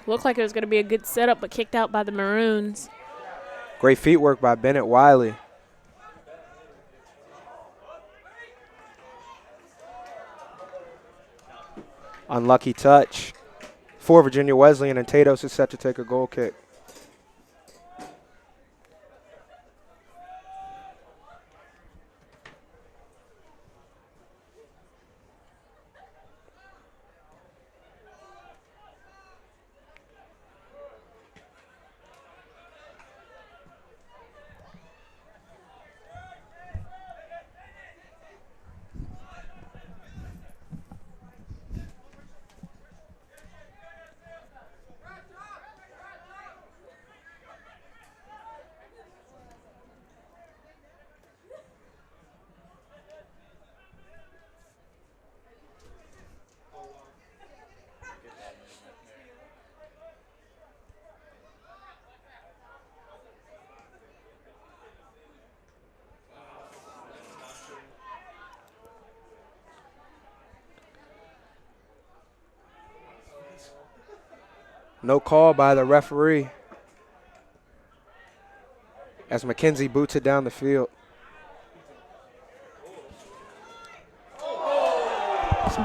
Looked like it was going to be a good setup, but kicked out by the Maroons. Great feet work by Bennett Wiley. Unlucky touch for Virginia Wesleyan, and Tatos is set to take a goal kick. No call by the referee as McKenzie boots it down the field.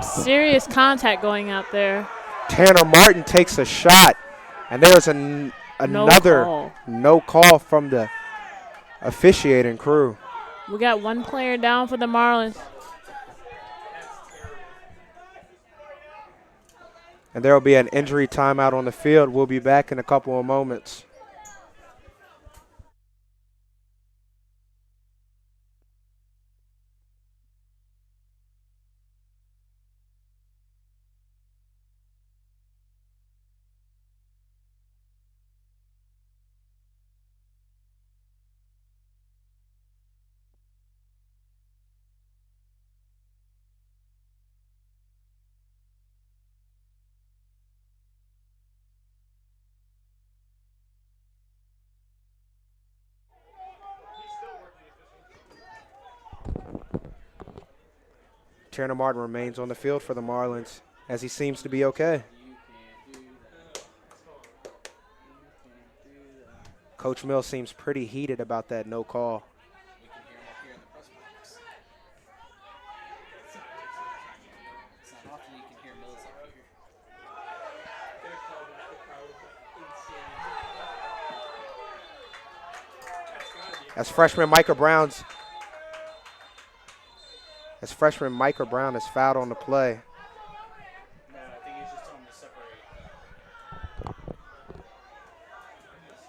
some serious contact going out there. Tanner Martin takes a shot, and there's another call. no call from the officiating crew. We got one player down for the Marlins. And there will be an injury timeout on the field. We'll be back in a couple of moments. Tanner Martin remains on the field for the Marlins as he seems to be okay. Coach Mills seems pretty heated about that no call. We can hear him up here in the press box. It's not often you can hear Mills up here. As freshman Micah Brown is fouled on the play. No, I think he's just telling him to separate.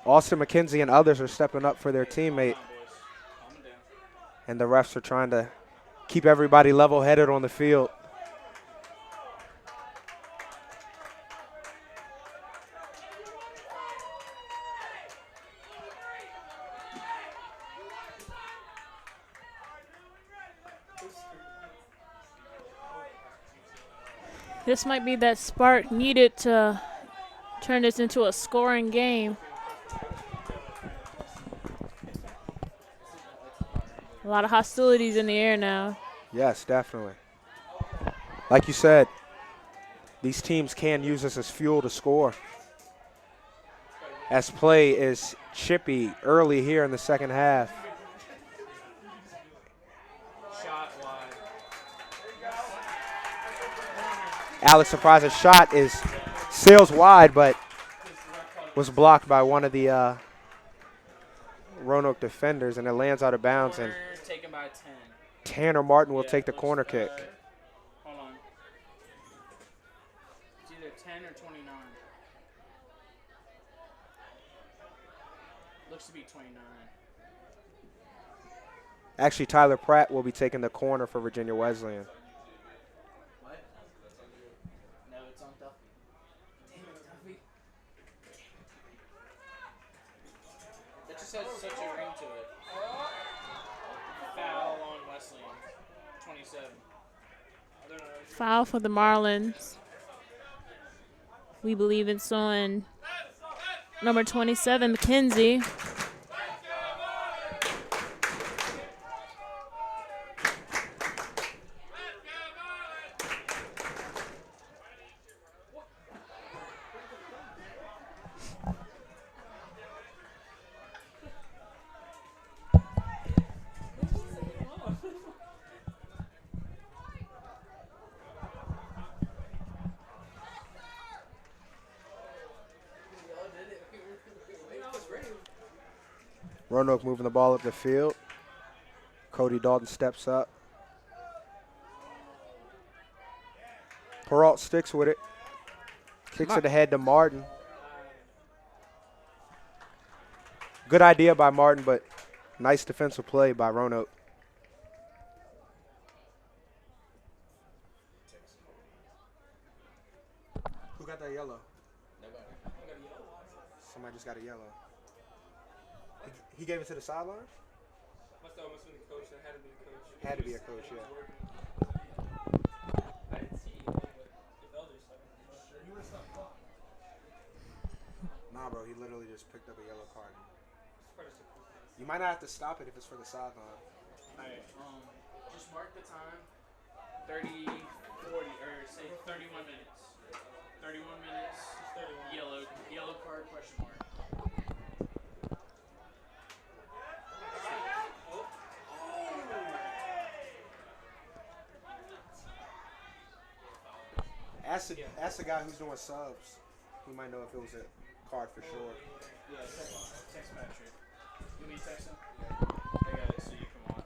Austin McKenzie and others are stepping up for their teammate. Calm down. And the refs are trying to keep everybody level-headed on the field. This might be that spark needed to turn this into a scoring game. A lot of hostilities in the air now. Yes, definitely. Like you said, these teams can use this as fuel to score. As play is chippy early here in the second half. Shot wide. Alex Surprise's shot sails wide, but was blocked by one of the Roanoke defenders, and it lands out of bounds. And Corner taken by 10. Tanner Martin will Yeah, take the looks, corner kick. Hold on. It's either 10 or 29. Looks to be 29. Actually, Tyler Pratt will be taking the corner for Virginia Wesleyan. What? No, it's on Duffy. Damn it, Duffy. That just has such a ring to it. Foul on Wesleyan. 27. Foul for the Marlins. We believe it's on number 27, McKenzie. Roanoke moving the ball up the field. Cody Dalton steps up. Peralt sticks with it. Kicks it ahead to Martin. Good idea by Martin, but nice defensive play by Roanoke. Who got that yellow? Nobody. Somebody just got a yellow. He gave it to the sideline? Must have been the coach. That had to be the coach. Had to be a coach, yeah. I didn't see what if elders said. Sure, you were something. Nah, bro, he literally just picked up a yellow card. It's part of the You might not have to stop it if it's for the sideline. Alright, just mark the time. 30, 40, or say 31 minutes. 31 minutes. 31. Yellow card, question mark. Ask the guy who's doing subs. He might know if it was a card for sure. Yeah, text Patrick. You want me to text him? I got it so you can watch.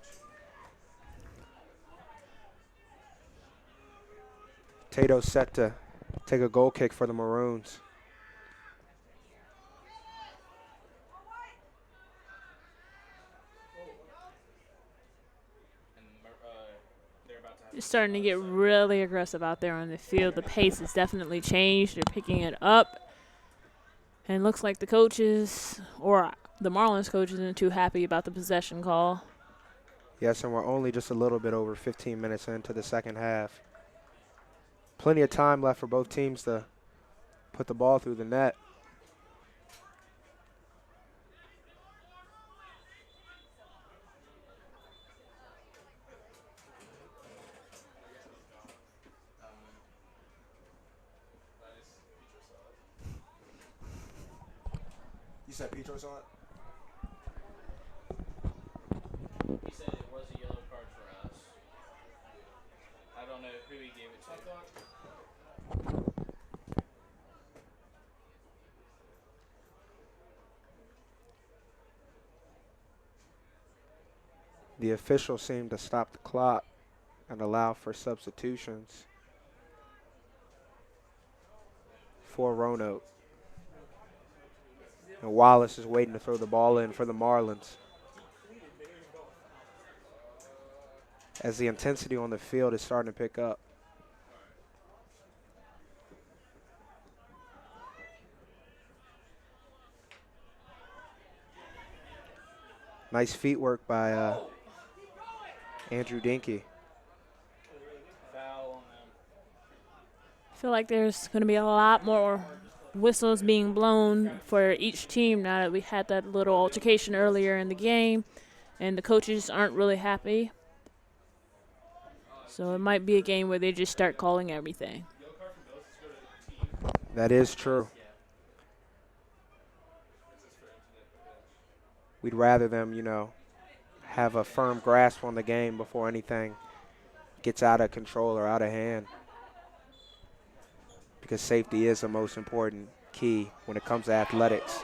Tato's set to take a goal kick for the Maroons. And they're about to have It's starting to get really aggressive out there on the field. The pace has definitely changed. They're picking it up. And it looks like the coaches, or the Marlins coach, isn't too happy about the possession call. Yes, and we're only just a little bit over 15 minutes into the second half. Plenty of time left for both teams to put the ball through the net. You said Petro saw it? He said it was a yellow card for us. I don't know who he gave it to. The official seemed to stop the clock and allow for substitutions for Roanoke. And Wallace is waiting to throw the ball in for the Marlins. As the intensity on the field is starting to pick up. Nice feet work by Andrew Dinky. Foul on them. I feel like there's going to be a lot more whistles being blown for each team now that we had that little altercation earlier in the game, and the coaches aren't really happy. So it might be a game where they just start calling everything. That is true. We'd rather them, have a firm grasp on the game before anything gets out of control or out of hand. Because safety is the most important key when it comes to athletics.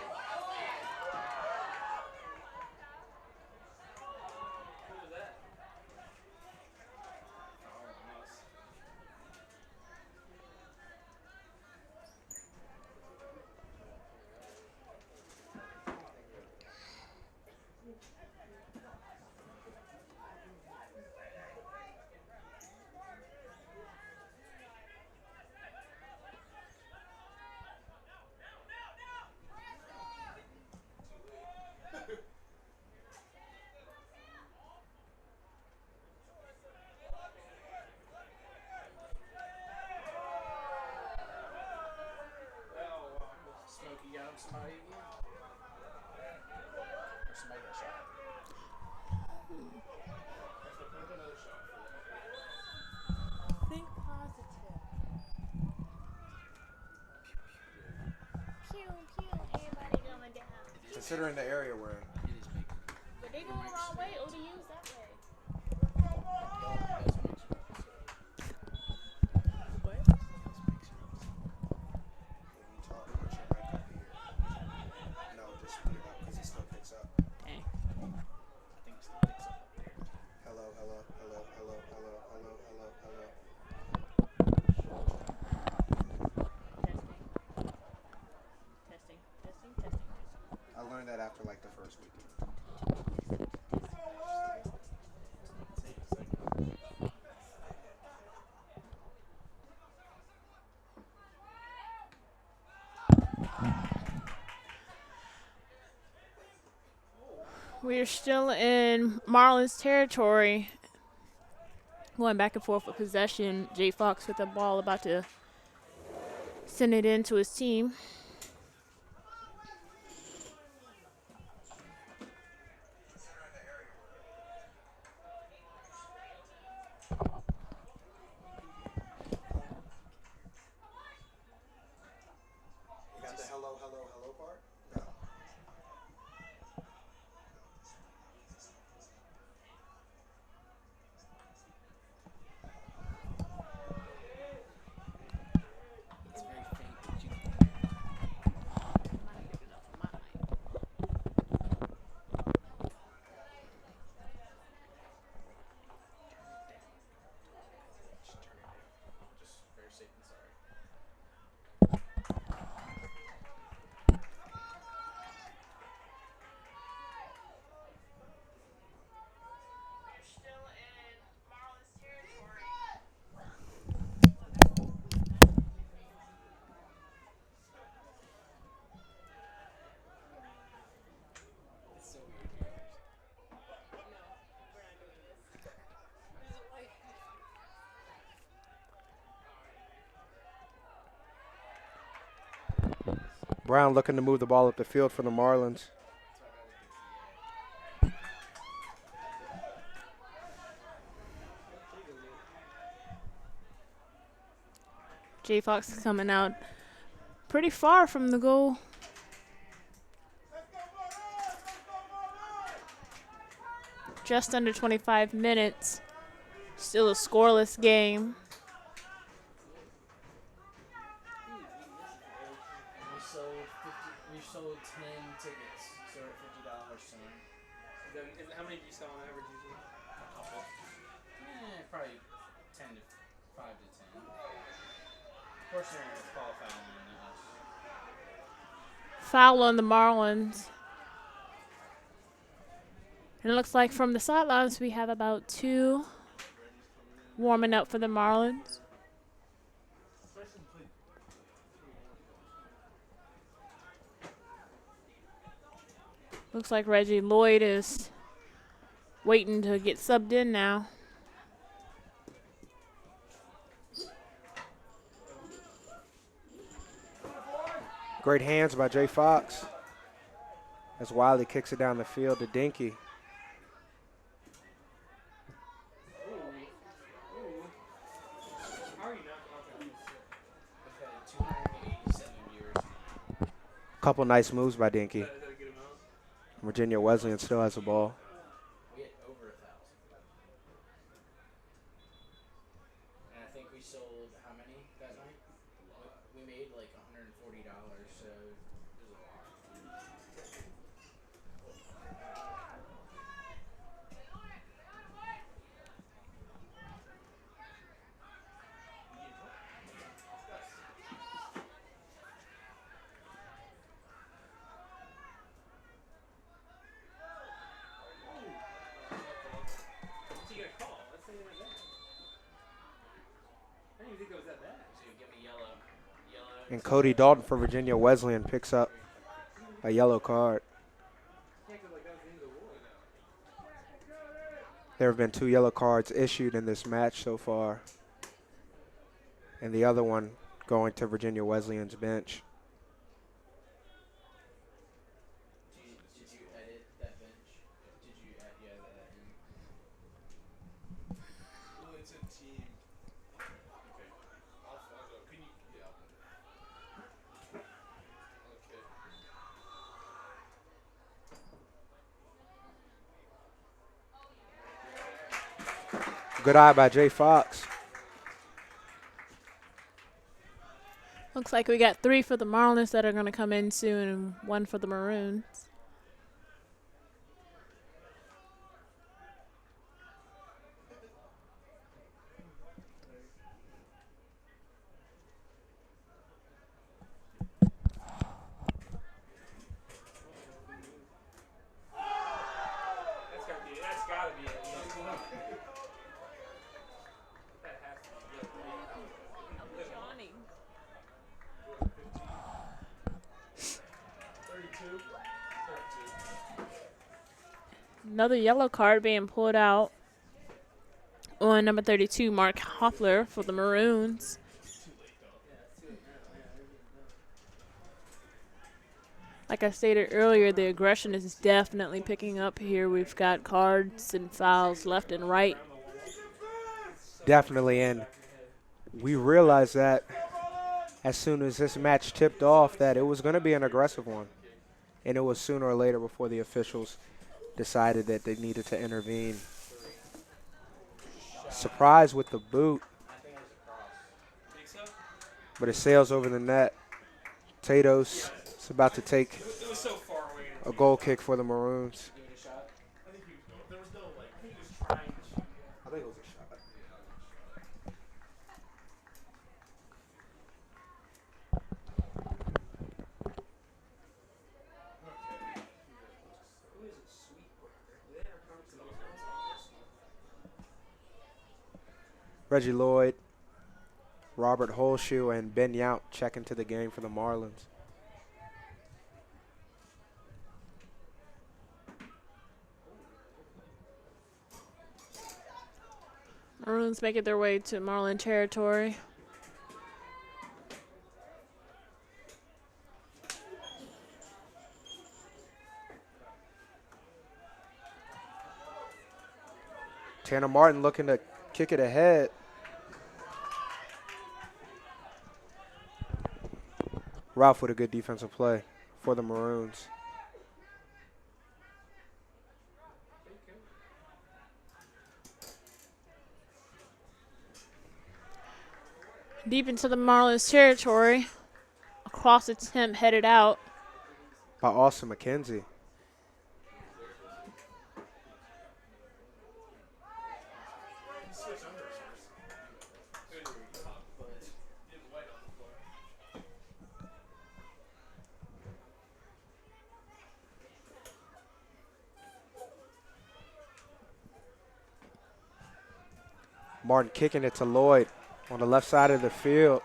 Smokey got him somebody again. Or somebody got shot. Think positive. Pew, pew, everybody going down. Considering the area we're in. It is big. But they going the wrong way. ODU's that way. Dang. Hello, hello, hello, hello, hello, hello, hello, hello. Testing. Testing. I learned that after like the first week. We're still in Marlins territory. Going back and forth with possession. Jay Fox with the ball, about to send it in to his team. You got the hello, hello, hello part? No. Brown looking to move the ball up the field for the Marlins. J Fox coming out pretty far from the goal. Just under 25 minutes. Still a scoreless game. We sold 10 tickets, so we're at $50, son. How many do you sell on average usually? A couple. Probably 10 to 5 to 10. Of course, they're going to call foul on us. Foul on the Marlins. And it looks like from the sidelines we have about 2 warming up for the Marlins. Looks like Reggie Lloyd is waiting to get subbed in now. Great hands by Jay Fox. As Wiley kicks it down the field to Dinky. How are you not confident? We've had 287 viewers. Couple nice moves by Dinky. Is that a good amount? Virginia Wesleyan still has the ball. We had over 1,000. And I think we sold how many that night? We made like $140, so it was a lot. What's he gonna call? Let's say like that. I didn't even think it was that bad. So you give me yellow. And Cody Dalton for Virginia Wesleyan picks up a yellow card. Like that was the end of the war. There have been 2 yellow cards issued in this match so far. And the other one going to Virginia Wesleyan's bench. Did you edit that bench? Did you add that in? Well, it's a team. Okay. Alfonso, can you? Yeah. Okay. Good eye by Jay Fox. Looks like we got 3 for the Marlins that are going to come in soon and 1 for the Maroons. That's gotta be it. That has to be it. Johnny. 32. Another yellow card being pulled out on number 32, Mark Hoffler for the Maroons. Like I stated earlier, the aggression is definitely picking up here. We've got cards and fouls left and right. Definitely. And we realized that as soon as this match tipped off that it was going to be an aggressive one. And it was sooner or later before the officials decided that they needed to intervene. Surprise with the boot, Think so? but it sails over the net. Tatos is about to take It was so far away. a goal kick for the Maroons. Give it a shot. I think he was going. There was no like. I think he was trying to shoot. I think it was a shot. Who is it? Sweetwater. Did they ever come to the Marlins? Reggie Lloyd, Robert Holshoe, and Ben Yount check into the game for the Marlins. Maroons making their way to Marlin territory. Tanner Martin looking to kick it ahead. Ralph with a good defensive play for the Maroons. Deep into the Marlins territory. Across attempt headed out. By Austin McKenzie. Martin kicking it to Lloyd on the left side of the field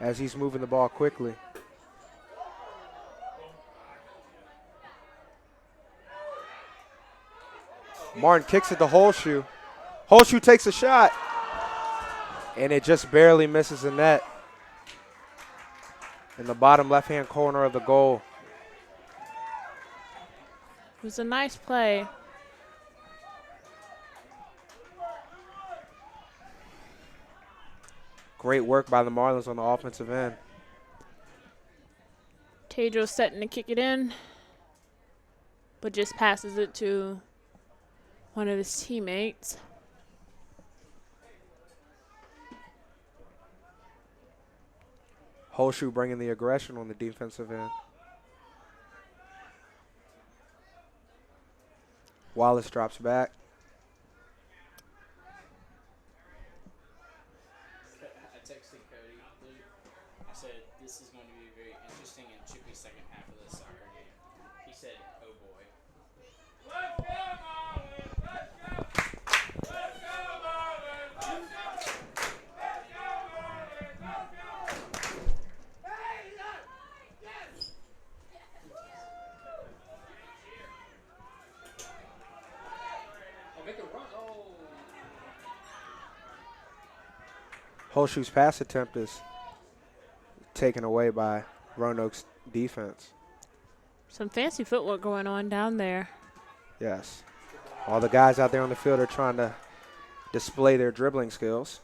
as he's moving the ball quickly. Martin kicks it to Holshoe. Holshoe takes a shot, and it just barely misses the net in the bottom left-hand corner of the goal. It was a nice play. Great work by the Marlins on the offensive end. Tedros setting to kick it in, but just passes it to one of his teammates. Holshoe bringing the aggression on the defensive end. Wallace drops back. I texted Cody, Luke. I said, this is going to be a very interesting and chippy second half of this soccer game. He said, oh boy. I'll make a run. Oh. Holshoe's pass attempt is taken away by Roanoke's defense. Some fancy footwork going on down there. Yes. All the guys out there on the field are trying to display their dribbling skills.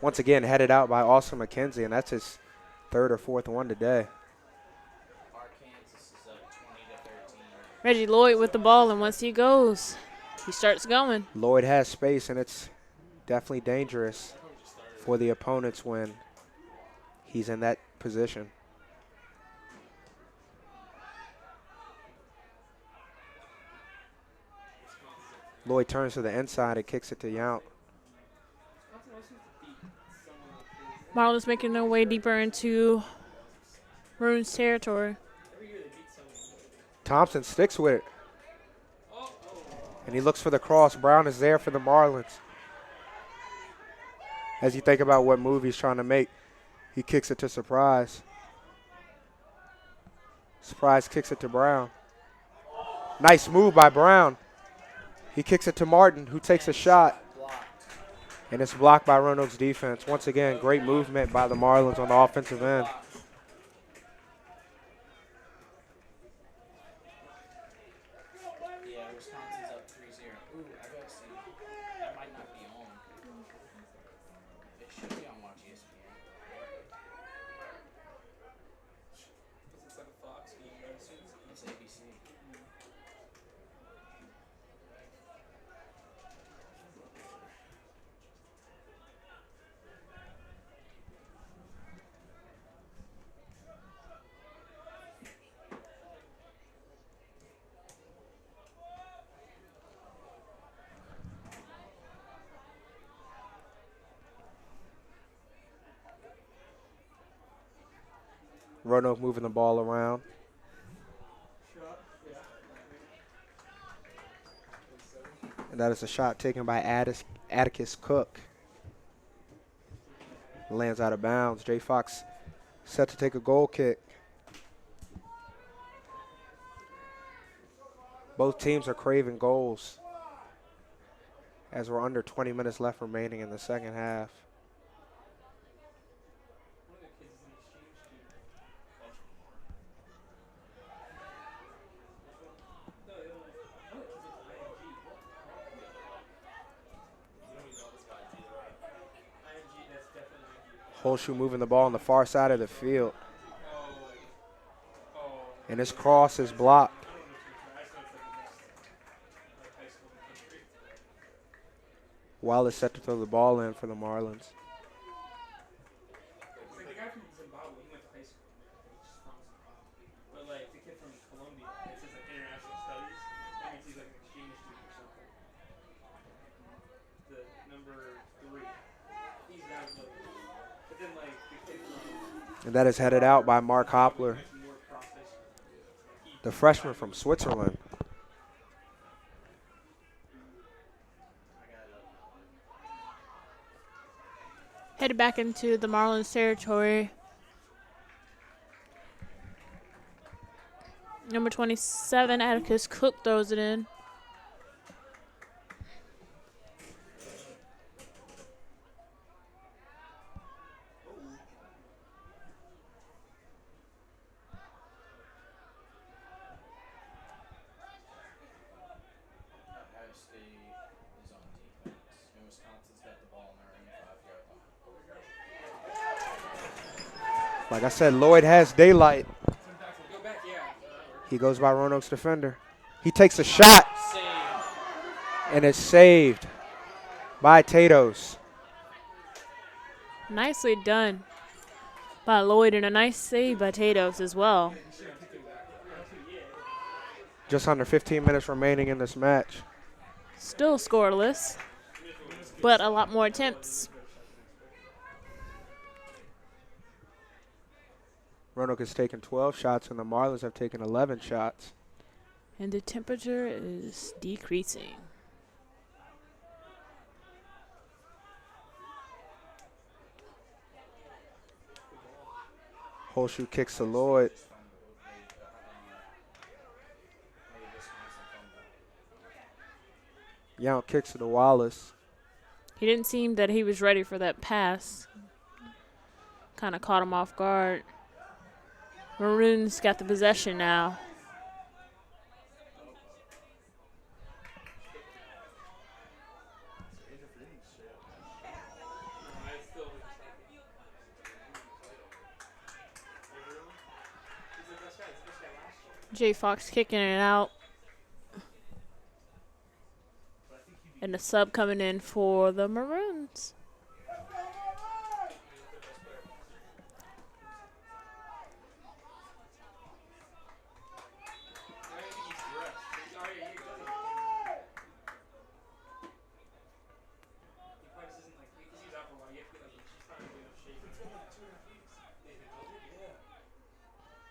Once again, headed out by Austin McKenzie, and that's his third or fourth one today. Arkansas is up 20-13. Reggie Lloyd with the ball, and once he goes, he starts going. Lloyd has space, and it's definitely dangerous for the opponents when he's in that position. Lloyd turns to the inside and kicks it to Yount. Marlins making their way deeper into Maroons territory. Thompson sticks with it. And he looks for the cross. Brown is there for the Marlins. As you think about what move he's trying to make, he kicks it to Surprise. Surprise kicks it to Brown. Nice move by Brown. He kicks it to Martin, who takes a shot. And it's blocked by Roanoke's defense. Once again, great movement by the Marlins on the offensive end. Yeah, Wisconsin's up 3-0. Ooh, I gotta see. That might not be on. It should be on Watch ESPN. It's like a Fox game, right? It's ABC. Roanoke moving the ball around. And that is a shot taken by Atticus Cook. Lands out of bounds. Jay Fox set to take a goal kick. Both teams are craving goals as we're under 20 minutes left remaining in the second half. Holshoe moving the ball on the far side of the field. Oh, And his cross is blocked. I don't know too much. I just know it's like the best high school in the country. Wallace set to throw the ball in for the Marlins. It's like the guy from Zimbabwe. He went to high school. He's just from Zimbabwe. But like the kid from Colombia, it says like international studies. That means he's like an exchange student or something. The number 3. He's not good. But then like the kid from And that is headed out by Mark Hopler, went to New York Cross High School. the freshman from Switzerland. Headed back into the Marlins territory. Number 27, Atticus Cook throws it in. Ohio State is on defense, and Wisconsin's got the ball in their own 5-yard line. Like I said, Lloyd has daylight. Go back, yeah. He goes by Roanoke's defender. He takes a shot, Save. and it's saved by Tatos. Nicely done by Lloyd, and a nice save by Tatos as well. Just under 15 minutes remaining in this match. Still scoreless, but a lot more attempts. Roanoke has taken 12 shots, and the Marlins have taken 11 shots. And the temperature is decreasing. Holshoe kicks to Lloyd. Yount kicks to Wallace. He didn't seem that he was ready for that pass. Kind of caught him off guard. Maroons got the possession now. Jay Fox kicking it out. And the sub coming in for the Maroons.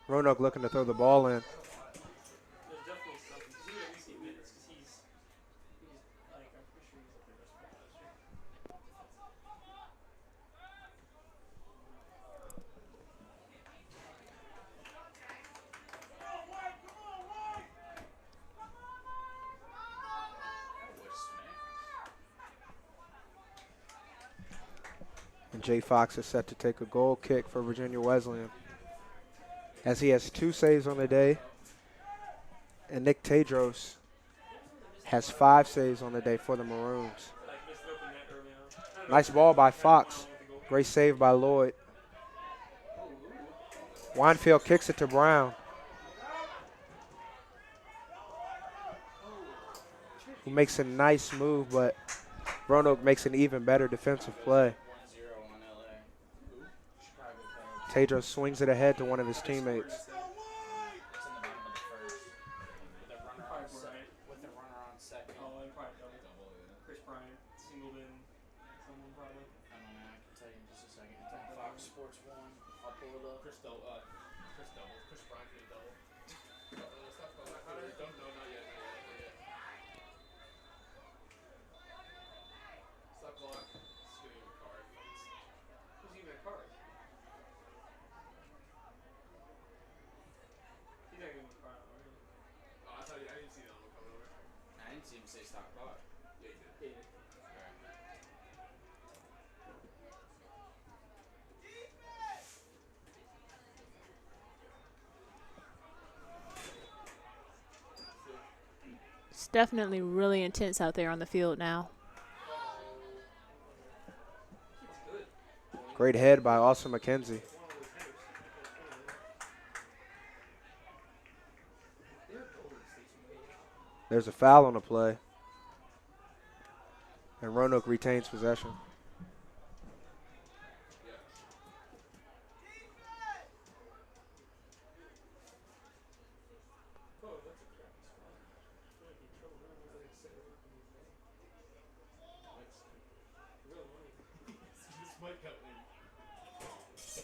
Roanoke looking to throw the ball in. There's definitely something. 'Cause he would at least get minutes because he's like, I'm pretty sure he's like the best player last year. And Jay Fox is set to take a goal kick for Virginia Wesleyan, as he has 2 saves on the day. And Nick Tedros has 5 saves on the day for the Maroons. Like, missed open net early on. I don't know Nice if ball by it's Fox. with the goal. Great save by Lloyd. Weinfeld kicks it to Brown, who makes a nice move, but Roanoke makes an even better defensive play. 1-0 on LA. Chicago Cubs. Tedros swings it ahead to one of his teammates. It's in the bottom of the first. With a runner on second. With a runner on second. Oh, I probably double. Chris Bryant, Singleton, someone probably. I don't know. I can tell you in just a second. It's on Fox Sports 1. I'll pull it up. Chris double. Chris Bryant did a double. Stop calling that. Don't know. Not yet. Stop calling. Just giving him a card. Who's even a card? He's not giving me a card. Really. Oh, I didn't see that one coming over. I didn't see him say stop clock. Yeah, he did. It's definitely really intense out there on the field now. Great head by Austin McKenzie. There's a foul on the play. And Roanoke retains possession.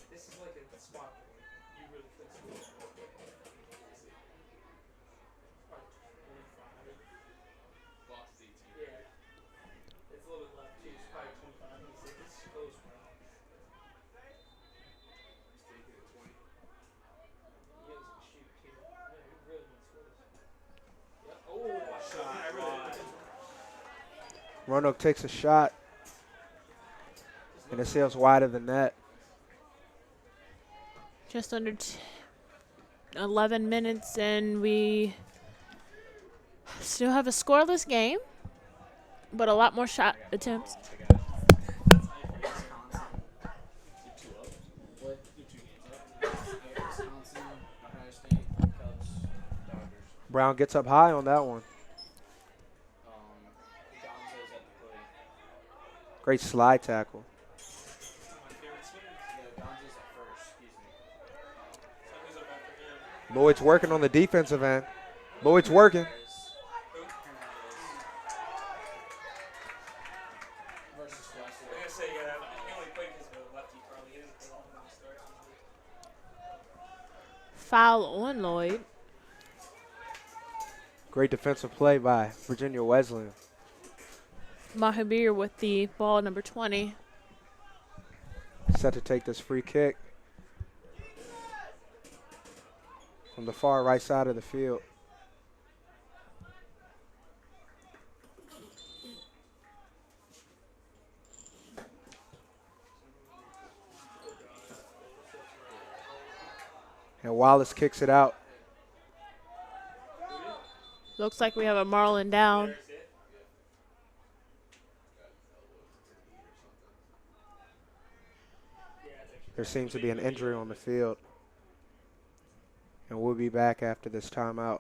This is like a spot where you really feel Probably 25. Lost 18. Yeah. It's a little bit left too. It's probably 25, 26. This is close, bro. He's taking it 20. He knows he can shoot too. Man, he really wants this. Yep. Oh, shot. I really Roanoke takes a shot, and it sails wide of the net. Just under 11 minutes, and we still have a scoreless game, but a lot more shot attempts. Brown gets up high on that one. Great slide tackle. Lloyd's working on the defensive end. Lloyd's working. I'm gonna say he only played because of a lefty, probably. He didn't play long enough to start. Foul on Lloyd. Great defensive play by Virginia Wesleyan. Mahabir with the ball, number 20. Set to take this free kick from the far right side of the field. And Wallace kicks it out. Looks like we have a Marlin down. There seems to be an injury on the field. And we'll be back after this timeout.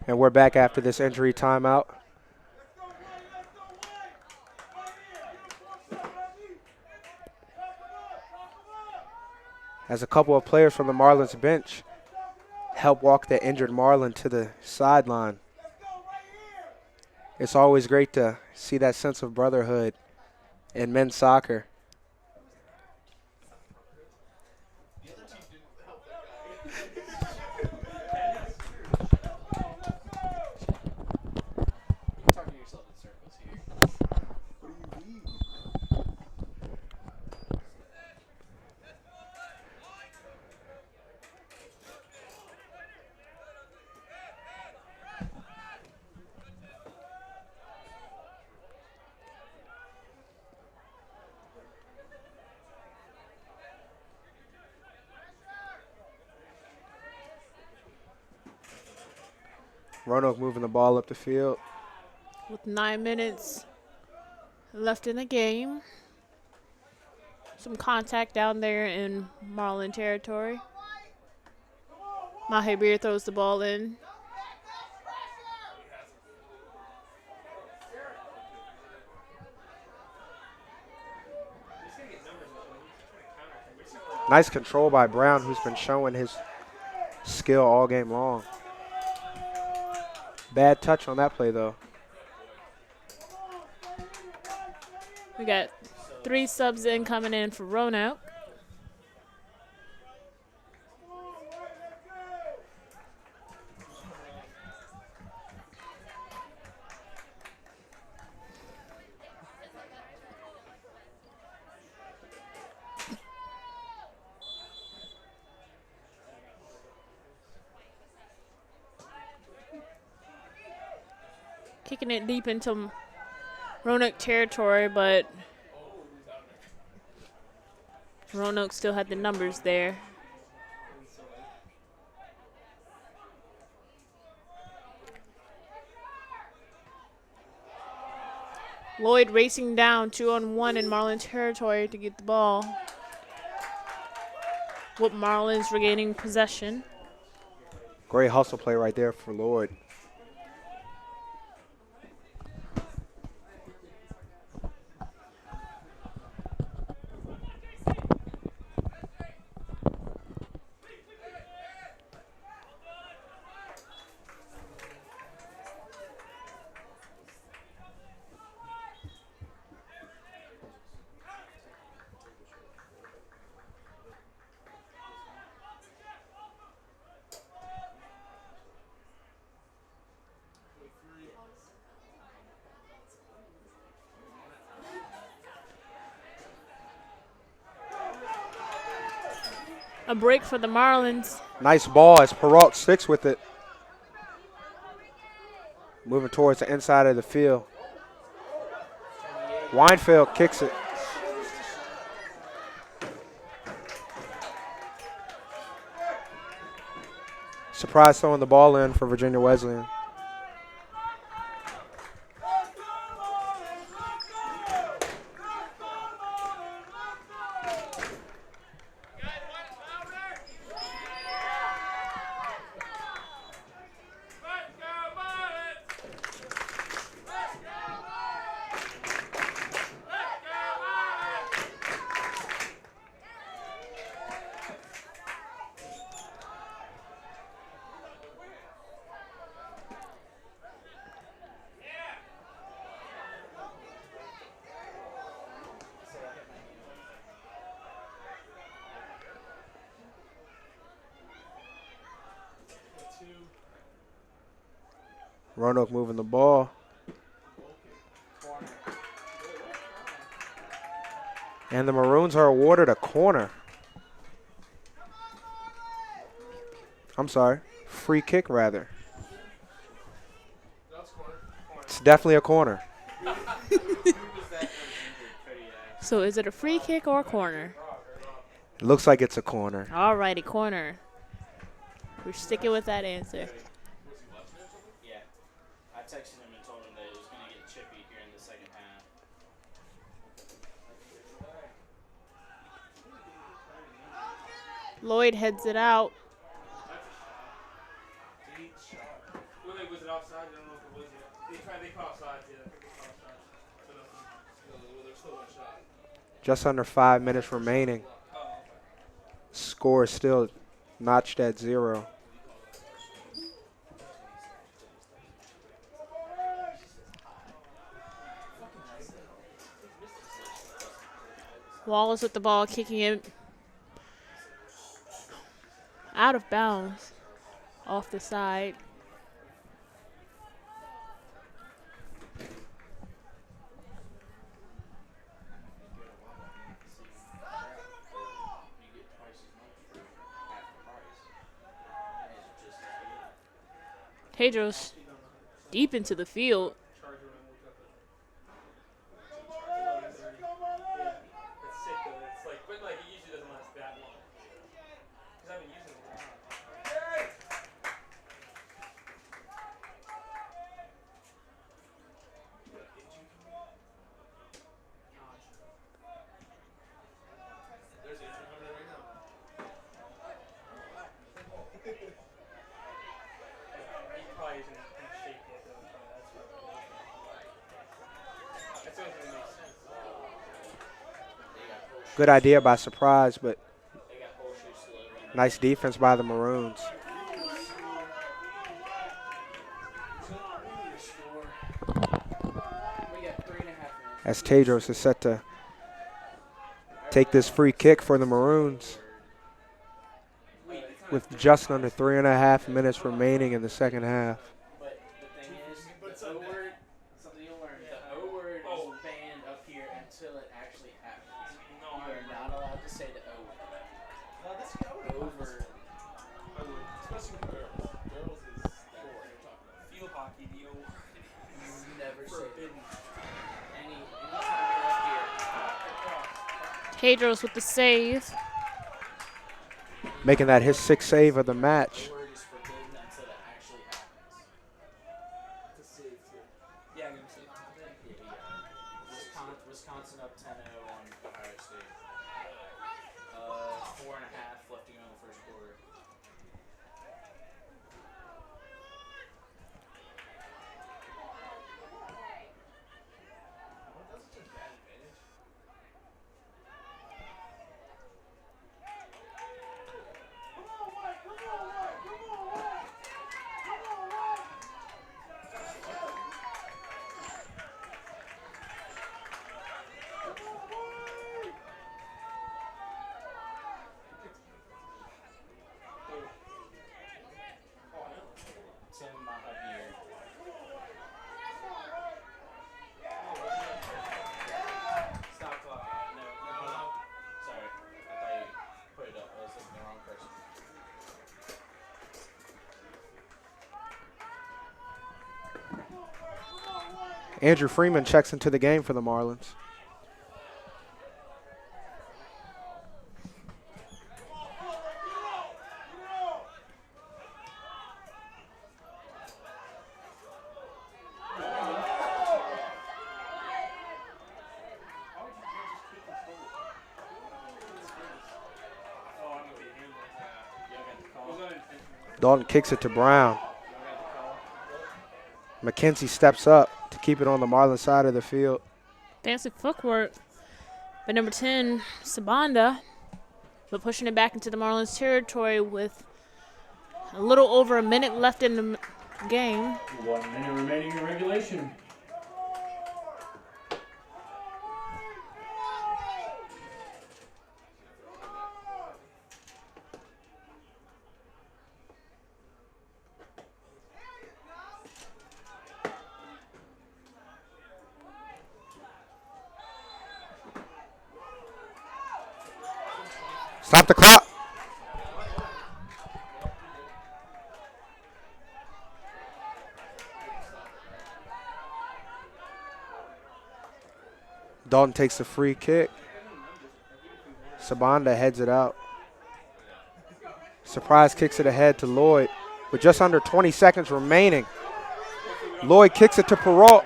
And we're back after this injury timeout. As a couple of players from the Marlins bench help walk the injured Marlin to the sideline. It's always great to see that sense of brotherhood in men's soccer. Roanoke moving the ball up the field. With 9 minutes left in the game. Some contact down there in Marlin territory. Mahe throws the ball in. Nice control by Brown, who's been showing his skill all game long. Bad touch on that play, though. We got 3 subs in coming in for Roanoke. Kicking it deep into Roanoke territory, but Roanoke still had the numbers there. Lloyd racing down 2-on-1 in Marlin territory to get the ball. With Marlins regaining possession. Great hustle play right there for Lloyd. A break for the Marlins. Nice ball as Perrault sticks with it. Moving towards the inside of the field. Weinfeld kicks it. Surprise throwing the ball in for Virginia Wesleyan. Roanoke moving the ball. And the Maroons are awarded a corner. I'm sorry, free kick rather. It's definitely a corner. So is it a free kick or a corner? It looks like it's a corner. Alrighty, corner. We're sticking with that answer. Yeah. I texted him and told him that it was going to get chippy here in the second half. Lloyd heads it out. Was it offside? I don't know if it was yet. They call offside, yeah. I think they call offside. But there's still one shot. Just under 5 minutes remaining. Oh, okay. Score is still notched at 0. Wallace with the ball, kicking it out of bounds off the side. Tedros deep into the field. Charger when I looked up at it. Yeah, it's sick though. It's like, but like it usually doesn't last that long. Because I've been using it a lot. Good idea by Surprise, but They got horseshoe slow running. nice defense by the Maroons. We got 3.5 minutes. As Tedros is set to take this free kick for the Maroons with just under 3.5 minutes remaining in the second half. But the thing is, the O word, something you'll learn, the O word is banned up here until it actually happens. You are not allowed to say the O word. Over. Especially with girls. Girls is the word you're talking about. Field hockey, the old You never say forbidden. anytime you're up here. Pedros with the save. Making that his sixth save of the match. The word is forbidden until it actually happens. To save too. Yeah, I'm gonna say. Wisconsin up 10-0 on Ohio State. 4.5 left to go in the first quarter. That's such a bad advantage. Tim Mahabir. Stop clock. No. Sorry. I thought you put it up. I was looking at the wrong person. Andrew Freeman checks into the game for the Marlins. Oh, I'm gonna be handling Y'all got the call. Was that intentional? Dalton kicks it to Brown. Y'all got the call. McKenzie steps up to keep it on the Marlins side of the field. Fancy footwork. But number 10, Sabanda, but pushing it back into the Marlins territory with a little over a minute left in the game. 1 minute remaining in regulation. Stop the clock. Dalton takes the free kick. Sabanda heads it out. Surprise kicks it ahead to Lloyd with just under 20 seconds remaining. Lloyd kicks it to Perrault.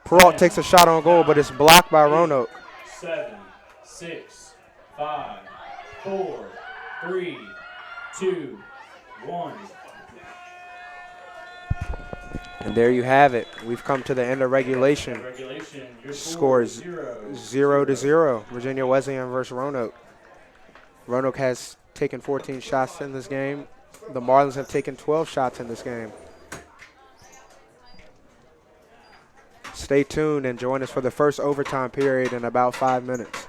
Perrault takes a shot on goal, but it's blocked by Roanoke. 7, 6, 5, 4, 3, 2, 1. And there you have it. We've come to the end of regulation. Regulation. Your Score is 0-0. 0-0. Virginia Wesleyan versus Roanoke. Roanoke has taken 14 shots in this game. The Marlins have taken 12 shots in this game. Stay tuned and join us for the first overtime period in about 5 minutes.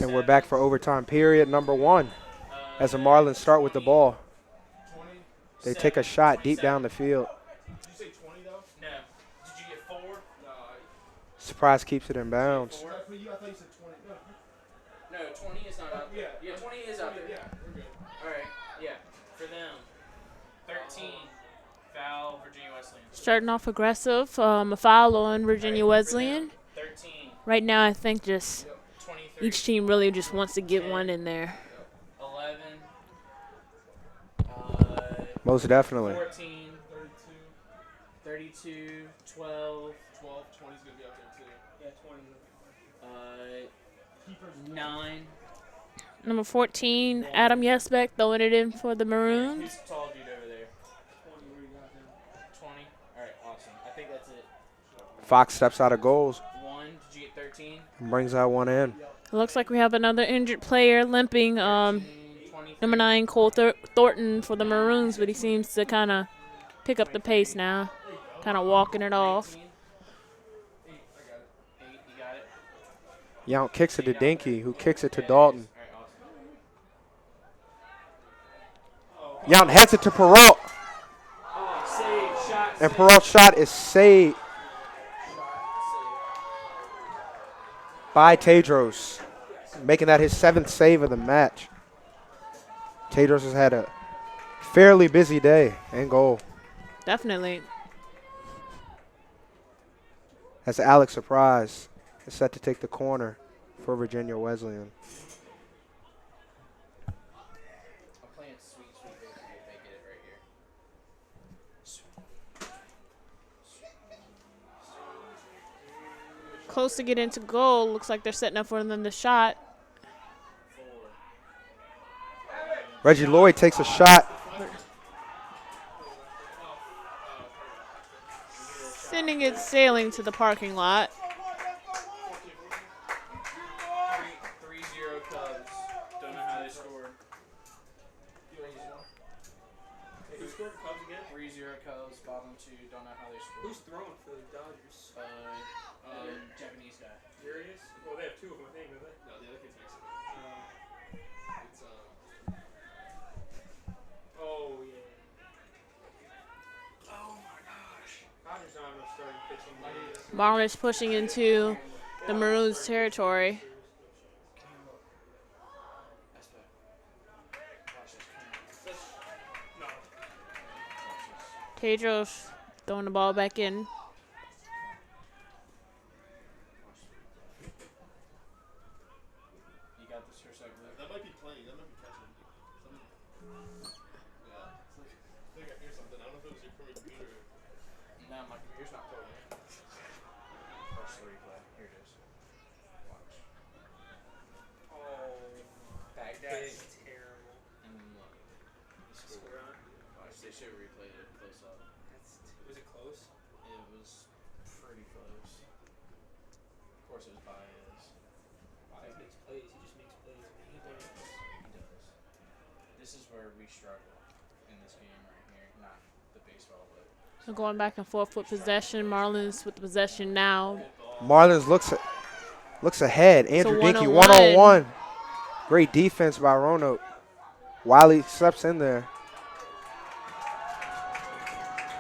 And we're back for overtime period number 1 as the Marlins start with the ball. 20? They take a shot deep down the field. Did you say 20 though? No. Did you get 4? No, Surprise keeps it in bounds. I thought you said 20. No. No, 20 is not out there. Yeah, 20 is out there. Yeah, we're good. All right. Yeah. For them. 13. Foul, Virginia Wesleyan. Starting off aggressive. A foul on Virginia Wesleyan. 13. Right now, I think just 23. each team really just wants to get one in there. 11. Most definitely. 14. 32. 32. 12. 12. 20's gonna be up there too. Yeah, 20. 9. Number 14, Adam Yesbeck throwing it in for the Maroons. Who's the tall dude over there? 20, where you got him? 20. All right, awesome. I think that's it. Fox steps out of goals 1. Did you get 13? and brings that one in. It looks like we have another injured player limping. 23. Number 9, Cole Thornton for the Maroons, but he seems to kind of pick up the pace now, kind of walking it off. 18. 8. You got it. Yount kicks it to Dinky, who kicks it to Dalton. All right, awesome. Yount heads it to Perrault, Oh, save. Shot. and Perrault's shot is saved by Tedros, making that his 7th save of the match. Tedros has had a fairly busy day and goal. Definitely. As Alex Surprise is set to take the corner for Virginia Wesleyan. I'm playing sweet baby if they get it right here. Close to get into goal. Looks like they're setting up for them the shot. 4. Reggie Lloyd takes a shot. Sending it sailing to the parking lot. 3-0 Cubs. Don't know how they scored. Who scored the Cubs again? 3-0 Cubs. Bottom 2. Don't know how they scored. Who's throwing for the Dodgers? Japanese guy. Furious? Well, they have 2 of them, I think, don't they? No, the other kid's Mexican. It's Oh, yeah. Oh, my gosh. Dodgers don't have enough starting pitching. Marlins pushing into the Maroons' territory. That's bad. Watch this. No. Tedros throwing the ball back in. You got this for a second. that might be playing. That might be catching. Yeah. I think I hear something. I don't know if it was your computer. No, my computer's not playing. Watch the replay. Here it is. Watch. Oh, Back that's hit. terrible. And then look. He scored. Watch. They should have replayed it close up. Was it close? It was pretty close. Of course, it was Baez. He makes plays. He just makes plays. He does. This is where we struggle in this game right here. Not the baseball, but So going back and forth with possession. Marlins with the possession now. Marlins looks ahead. Andrew Dinky, one-on-one. 1-on-1. Great defense by Roanoke. Wiley steps in there.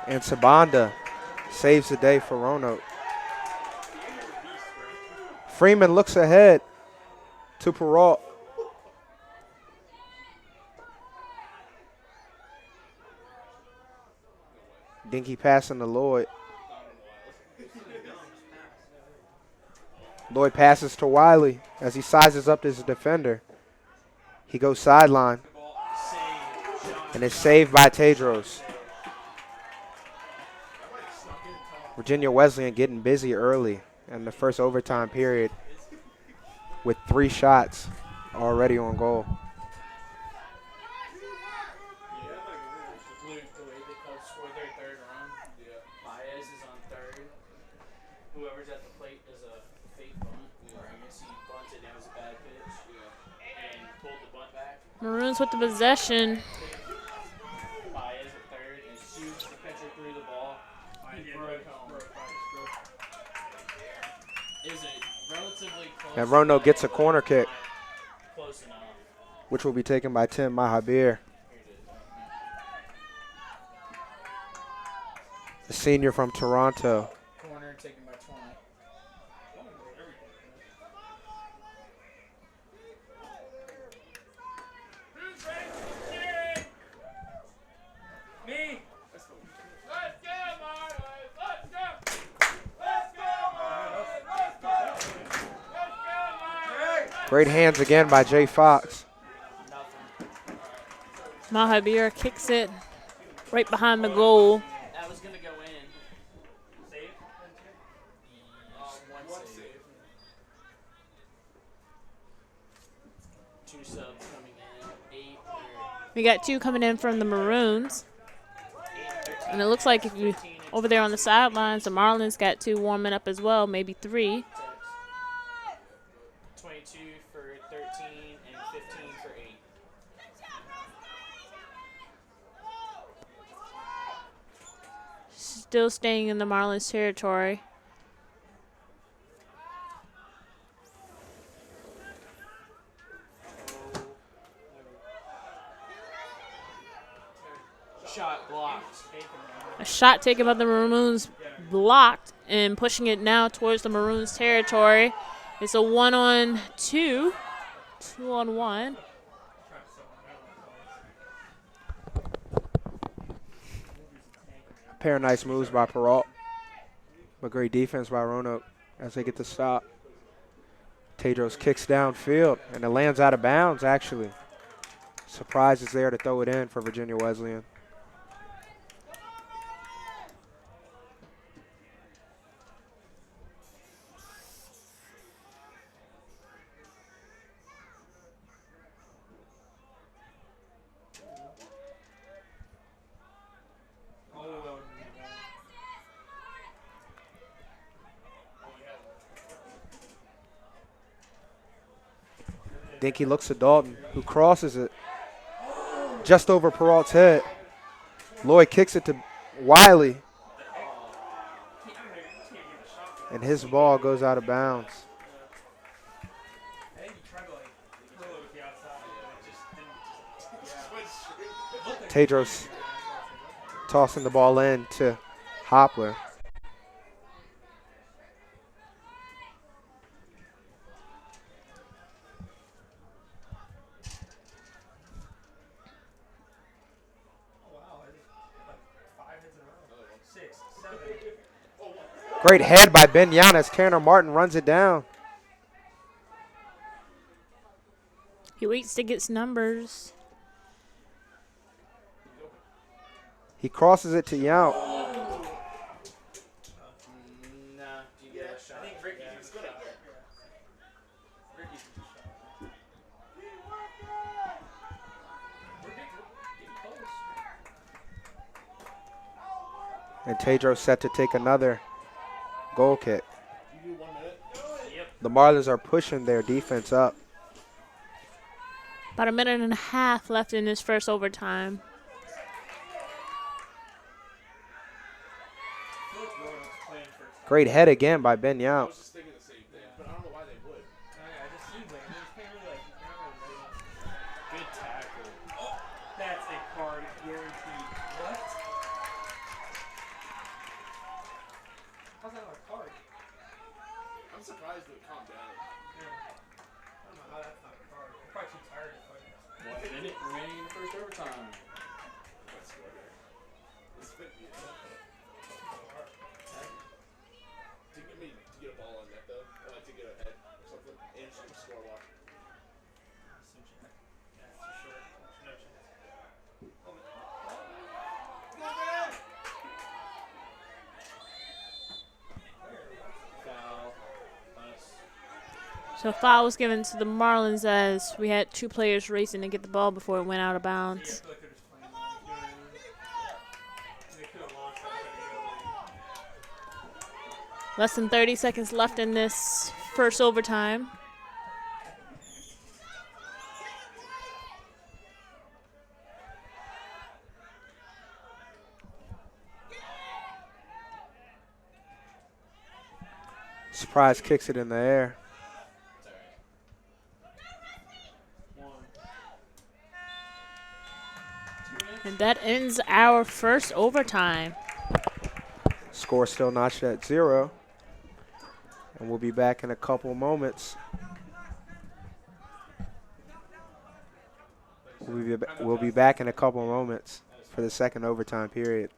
And Sabanda saves the day for Roanoke. Freeman looks ahead to Perrault. Dinky passing to Lloyd. Lloyd passes to Wiley as he sizes up his defender. He goes sideline, and it's saved by Tedros. Virginia Wesleyan getting busy early in the first overtime period with 3 shots already on goal. Luke, the way the Cubs scored their 3rd run. Yeah. Baez is on 3rd. Whoever's at the plate does a fake bunt. Or I guess he bunted and it was a bad pitch. Yeah. And pulled the bunt back. Maroons with the possession. Baez at 3rd and shoots the pitcher through the ball. And broke home. Is a relatively close. And Roanoke gets a corner kick. which will be taken by Tim Mahabir, the senior from Toronto. Corner taken by 20. Me. Let's go. Let's go, Marlins. Let's go. Let's go, Marlins. Let's go. Let's go, Marlins. Great hands again by Jay Fox. Mahabir kicks it right behind the goal. That was going to go in. Save. One save. Two subs coming in. 8 or We got 2 coming in from the Maroons. 8, 13. And it looks like if you over there on the sidelines, the Marlins got 2 warming up as well, maybe 3. 22 for 13 and 15 for 8. Still staying in the Marlins territory. Shot blocked. A shot taken by the Maroons blocked and pushing it now towards the Maroons territory. It's a 1-on-2. 2-on-1. A pair of nice moves by Peralt, but great defense by Roanoke as they get the stop. Tedros kicks downfield, and it lands out of bounds, actually. Surprise is there to throw it in for Virginia Wesleyan. Dinky looks at Dalton, who crosses it just over Peralt's head. Lloyd kicks it to Wiley, and his ball goes out of bounds. I think he tried to like curl it with the outside, but it just didn't. Tedros tossing the ball in to Hopler. Great head by Ben Giannis. Tanner Martin runs it down. He waits to get numbers. He crosses it to Yount. Nah, you get a shot. I think Ricky was good out there. Ricky's a good shot. We're getting close. And Tedros set to take another goal kick. You do 1 minute. The Marlins are pushing their defense up. About a minute and a half left in this first overtime. Great head again by Ben I Yount. was just thinking the same thing, but I don't know why they would. I just seems like he's playing really like he's not really ready. Good tackle. That's a card guaranteed. What? How's that not a card? I'm surprised it calmed down. Yeah. I don't know how that's not a card. I'm probably too tired to fight. 1 minute remaining in the first overtime. Let's go there. This could be it. To get a ball on net though, or like to get a head or something, and just score a lot. Some check. Yeah, it's too short. No chance. Foul. Us. So foul was given to the Marlins as we had 2 players racing to get the ball before it went out of Yeah, I bounds. feel like they're just playing like, you know what I mean? They could have launched that. Less than 30 seconds left in this first overtime. Surprise kicks it in the air. It's alright. One. That ends our first overtime. Score still notched at 0. And we'll be back in a couple moments. We'll be back in a couple moments for the second overtime period.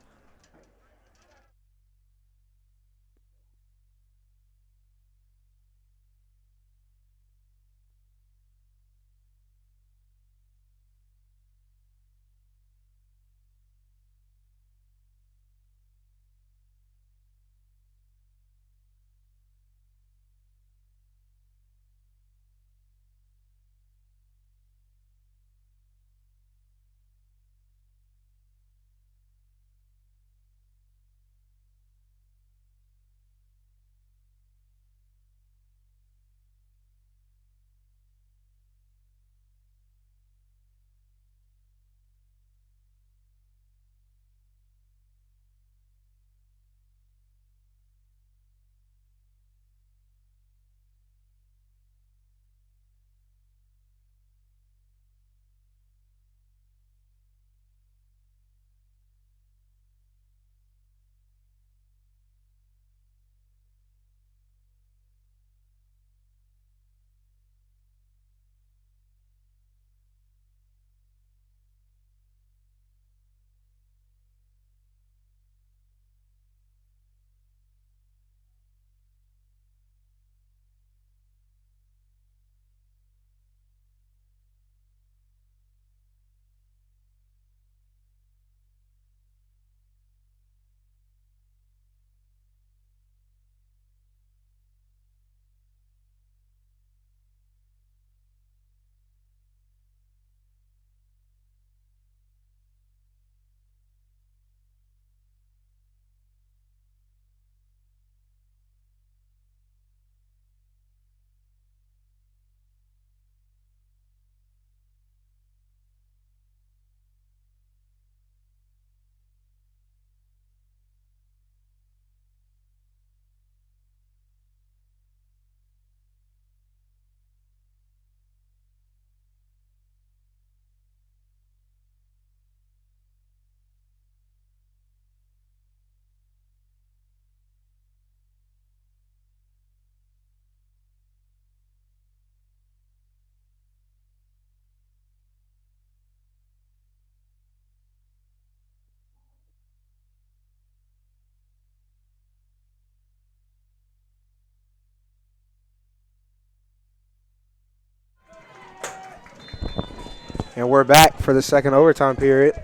And we're back for the second overtime period.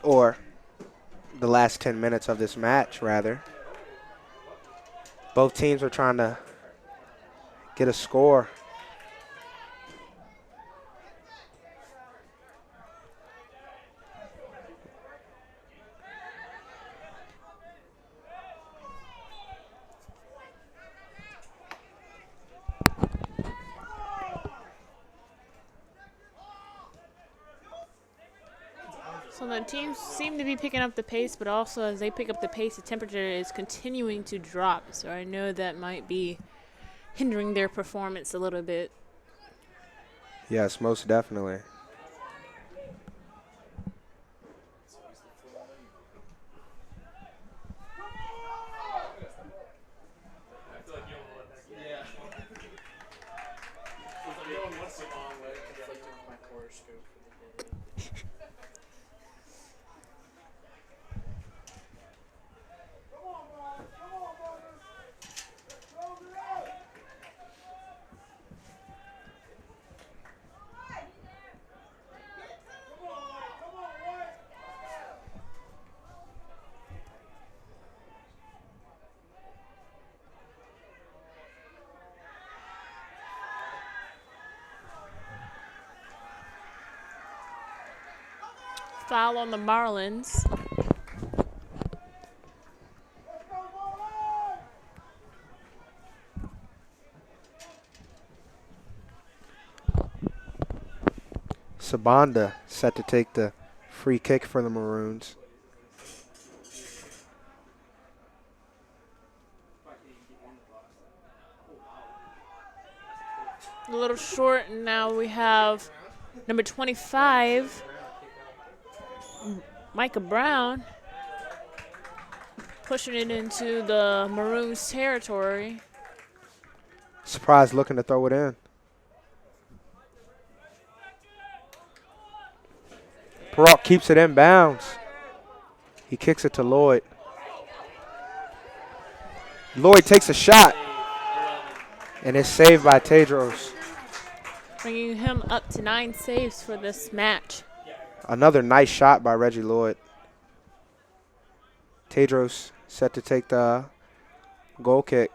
Or the last 10 minutes of this match, rather. Both teams are trying to get a score. So the teams seem to be picking up the pace, but also as they pick up the pace, the temperature is continuing to drop. So I know that might be hindering their performance a little bit. Yes, most definitely. I feel like you don't want to let that get Yeah. Feels like no one wants to long way. Conflicted with my horoscope for the day. Foul on the Marlins. Sabanda set to take the free kick for the Maroons. A little short, and now we have number 25, Micah Brown, pushing it into the Maroons territory. Surprise looking to throw it in. Peralt keeps it in bounds. He kicks it to Lloyd. Lloyd takes a shot, and it's saved by Tedros. Bringing him up to 9 saves for this match. Another nice shot by Reggie Lloyd. Tedros set to take the goal kick.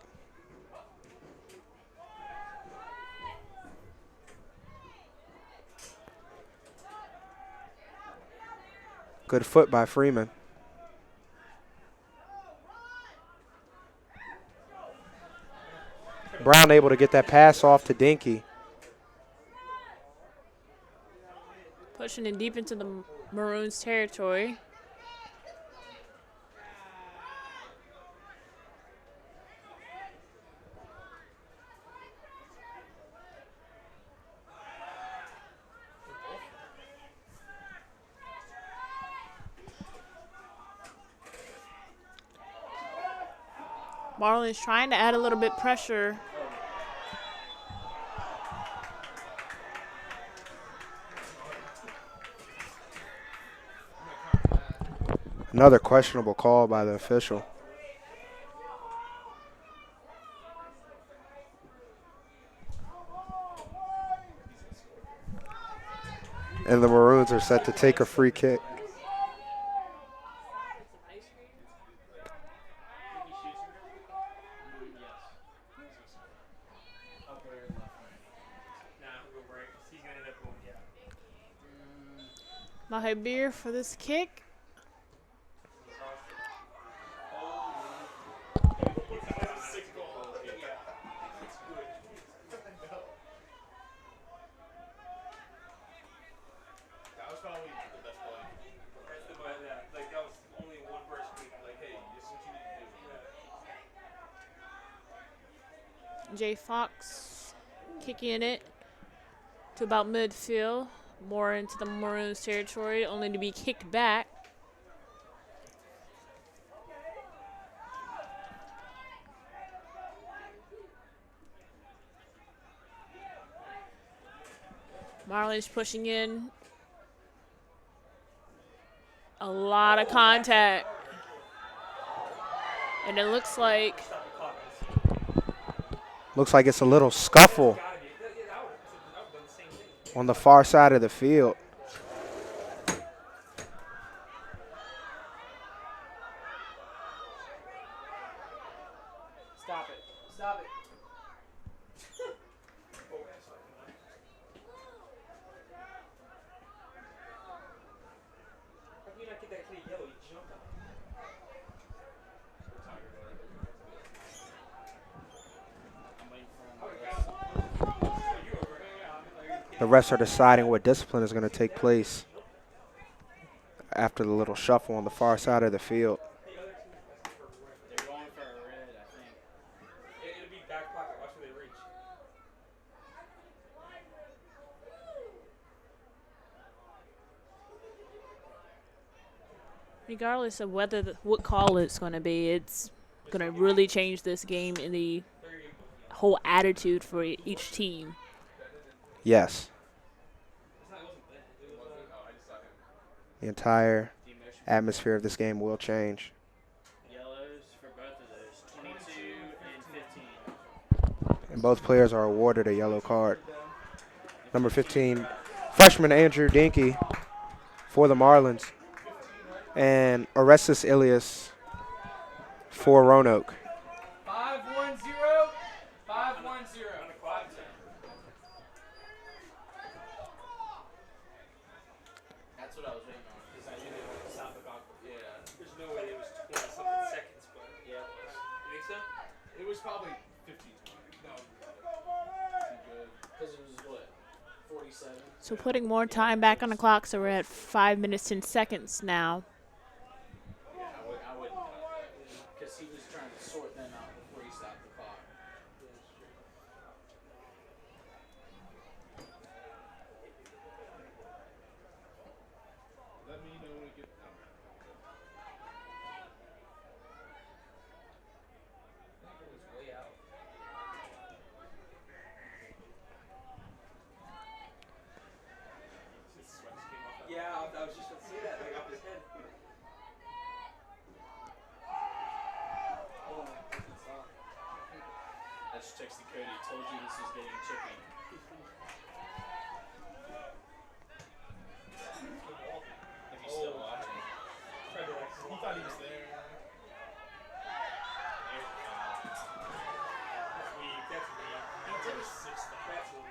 Good foot by Freeman. Brown able to get that pass off to Dinky. Pushing it deep into the Maroons territory. Marlins trying to add a little bit pressure. Another questionable call by the official. And the Maroons are set to take a free kick. Mahabir for this kick. Jay Fox kicking it to about midfield, more into the Maroons territory, only to be kicked back. Marlins pushing in. A lot of contact. And it looks like it's a little scuffle on the far side of the field. Stop it. Stop it. How can you not get that clear yellow? You jumped on The refs are deciding what discipline is going to take place after the little shuffle on the far side of the field. They're going for a red, I think. It'll be back pocket. Watch where they reach. regardless of what call it's going to be, it's going to really change this game in the whole attitude for each team. Yes. The entire atmosphere of this game will change. Yellows for both of those, 22 and 15. And both players are awarded a yellow card. Number 15, freshman Andrew Dinky for the Marlins. And Orestes Ilias for Roanoke. 5-1-0. 5-1-0. That's what I was waiting on. Because I knew they would stop the clock. Yeah. There's no way it was 20-something seconds, but Yeah. you think so? It was probably 15-20. No. Because it was what? 47? So putting more time back on the clock, so we're at 5 minutes and seconds now. Yeah, I wouldn't know. Because he was trying to sort them out before he stopped the clock. just texted Cody. Told you this is getting chippy. If he's still watching. He thought he was there. That's weak. That's weak. That's weak.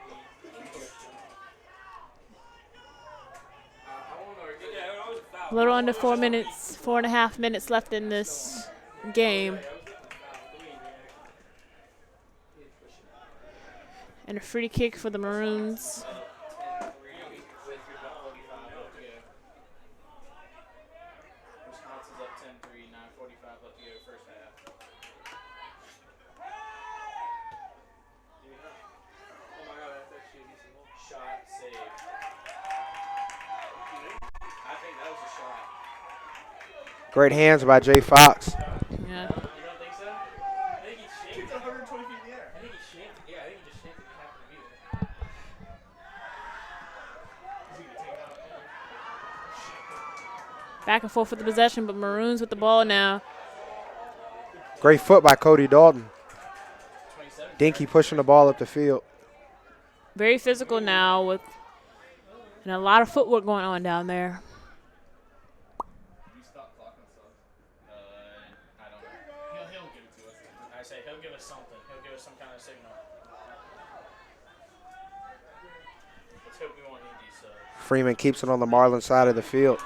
I won't know. Yeah, that was a foul. A little under 4 minutes, 4.5 minutes left in this game. And a free kick for the Maroons. Wisconsin's up 10-3, 9:45 left to go first half. Oh my god, that's actually a decent goal. Shot save. I think that was a shot. Great hands by Jay Fox. Yeah. You don't think so? I think he shanked It's it. 120 feet in the air. I think he shanked it. Yeah, I think he just shanked it and happened to be there. He's gonna take it out. Back and forth with the possession, but Maroons with the ball now. Great foot by Cody Dalton. 27. Dinky pushing the ball up the field. Very physical now with and a lot of footwork going on down there. You stop clocking subs. I don't know. He'll give it to us. I say he'll give us something. He'll give us some kind of signal. Let's hope we won't need these subs. Freeman keeps it on the Marlins side of the field.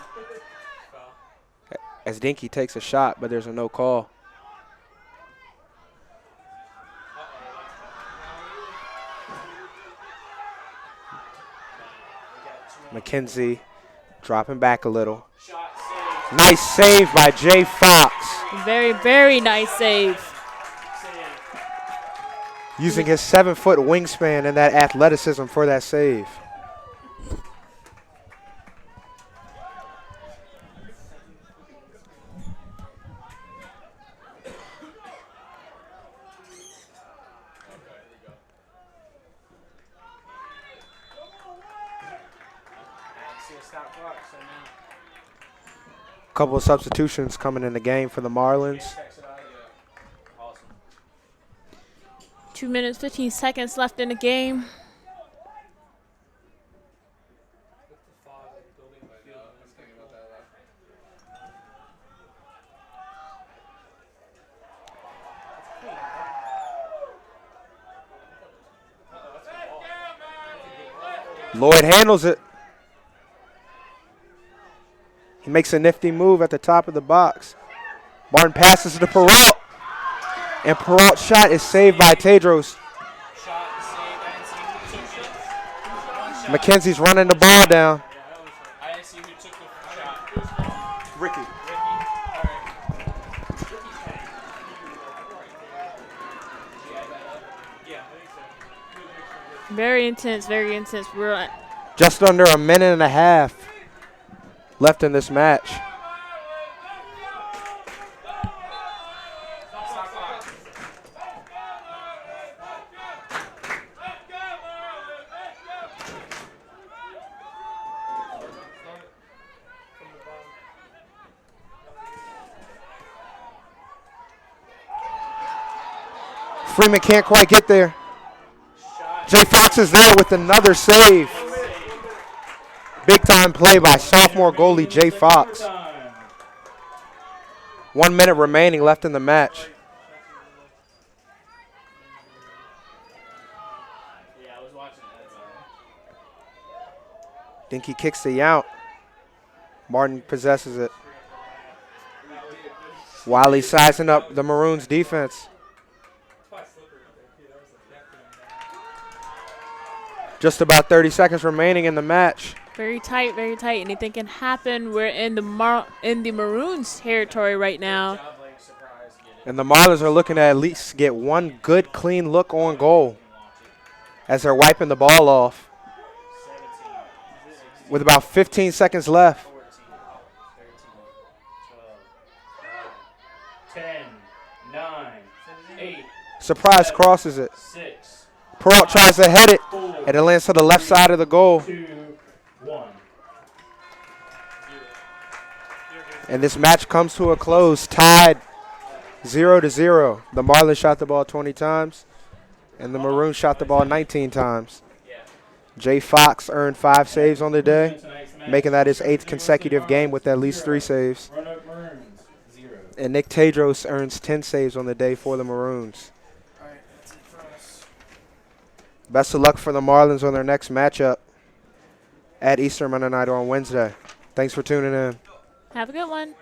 As Dinky takes a shot, but there's a no call. McKenzie dropping back a little. Shot save. Nice save by Jay Fox. Very, very nice save. Using his 7-foot wingspan and that athleticism for that save. Stop clock, so now Couple of substitutions coming in the game for the Marlins. text it out. Yeah. Awesome. 2 minutes, 15 seconds left in the game. Lloyd handles it. He makes a nifty move at the top of the box. Martin passes to Peralt. And Peralt's shot is saved by Tedros. Shot save. I didn't see who took it. One shot. McKenzie's running the ball down. I didn't see who took the shot. Ricky. Ricky. All right. Yeah. Very intense, very intense. We're at Just under a minute and a half left in this match. Freeman can't quite get there. Jay Fox is there with another save. Big time play by sophomore goalie Jay Fox. 1 minute remaining left in the match. Yeah, I was watching that. Dinky kicks the out. Martin possesses it. Wiley sizing up the Maroons defense. Just about 30 seconds remaining in the match. very tight, very tight. Anything can happen. We're in the Maroons territory right now. Job like surprise. Get it. And the Marlins are looking to at least get one good, clean look on goal as they're wiping the ball off 17, with about 15 seconds left. 14, 13, 10, 9, 8, Surprise crosses it. 6, Peralt tries to head it, 4, and it lands to the left side of the goal. 2, 1. And this match comes to a close, tied 0-0. The Marlins shot the ball 20 times. And the Maroons shot the ball 19 times. Jay Fox earned 5 saves on the day, making that his 8th consecutive game with at least 3 saves. Roanoke Maroons, 0. And Nick Tedros earns 10 saves on the day for the Maroons. All right, that's it for us. Best of luck for the Marlins on their next matchup at Eastern Monday night on Wednesday. Thanks for tuning in. Have a good one.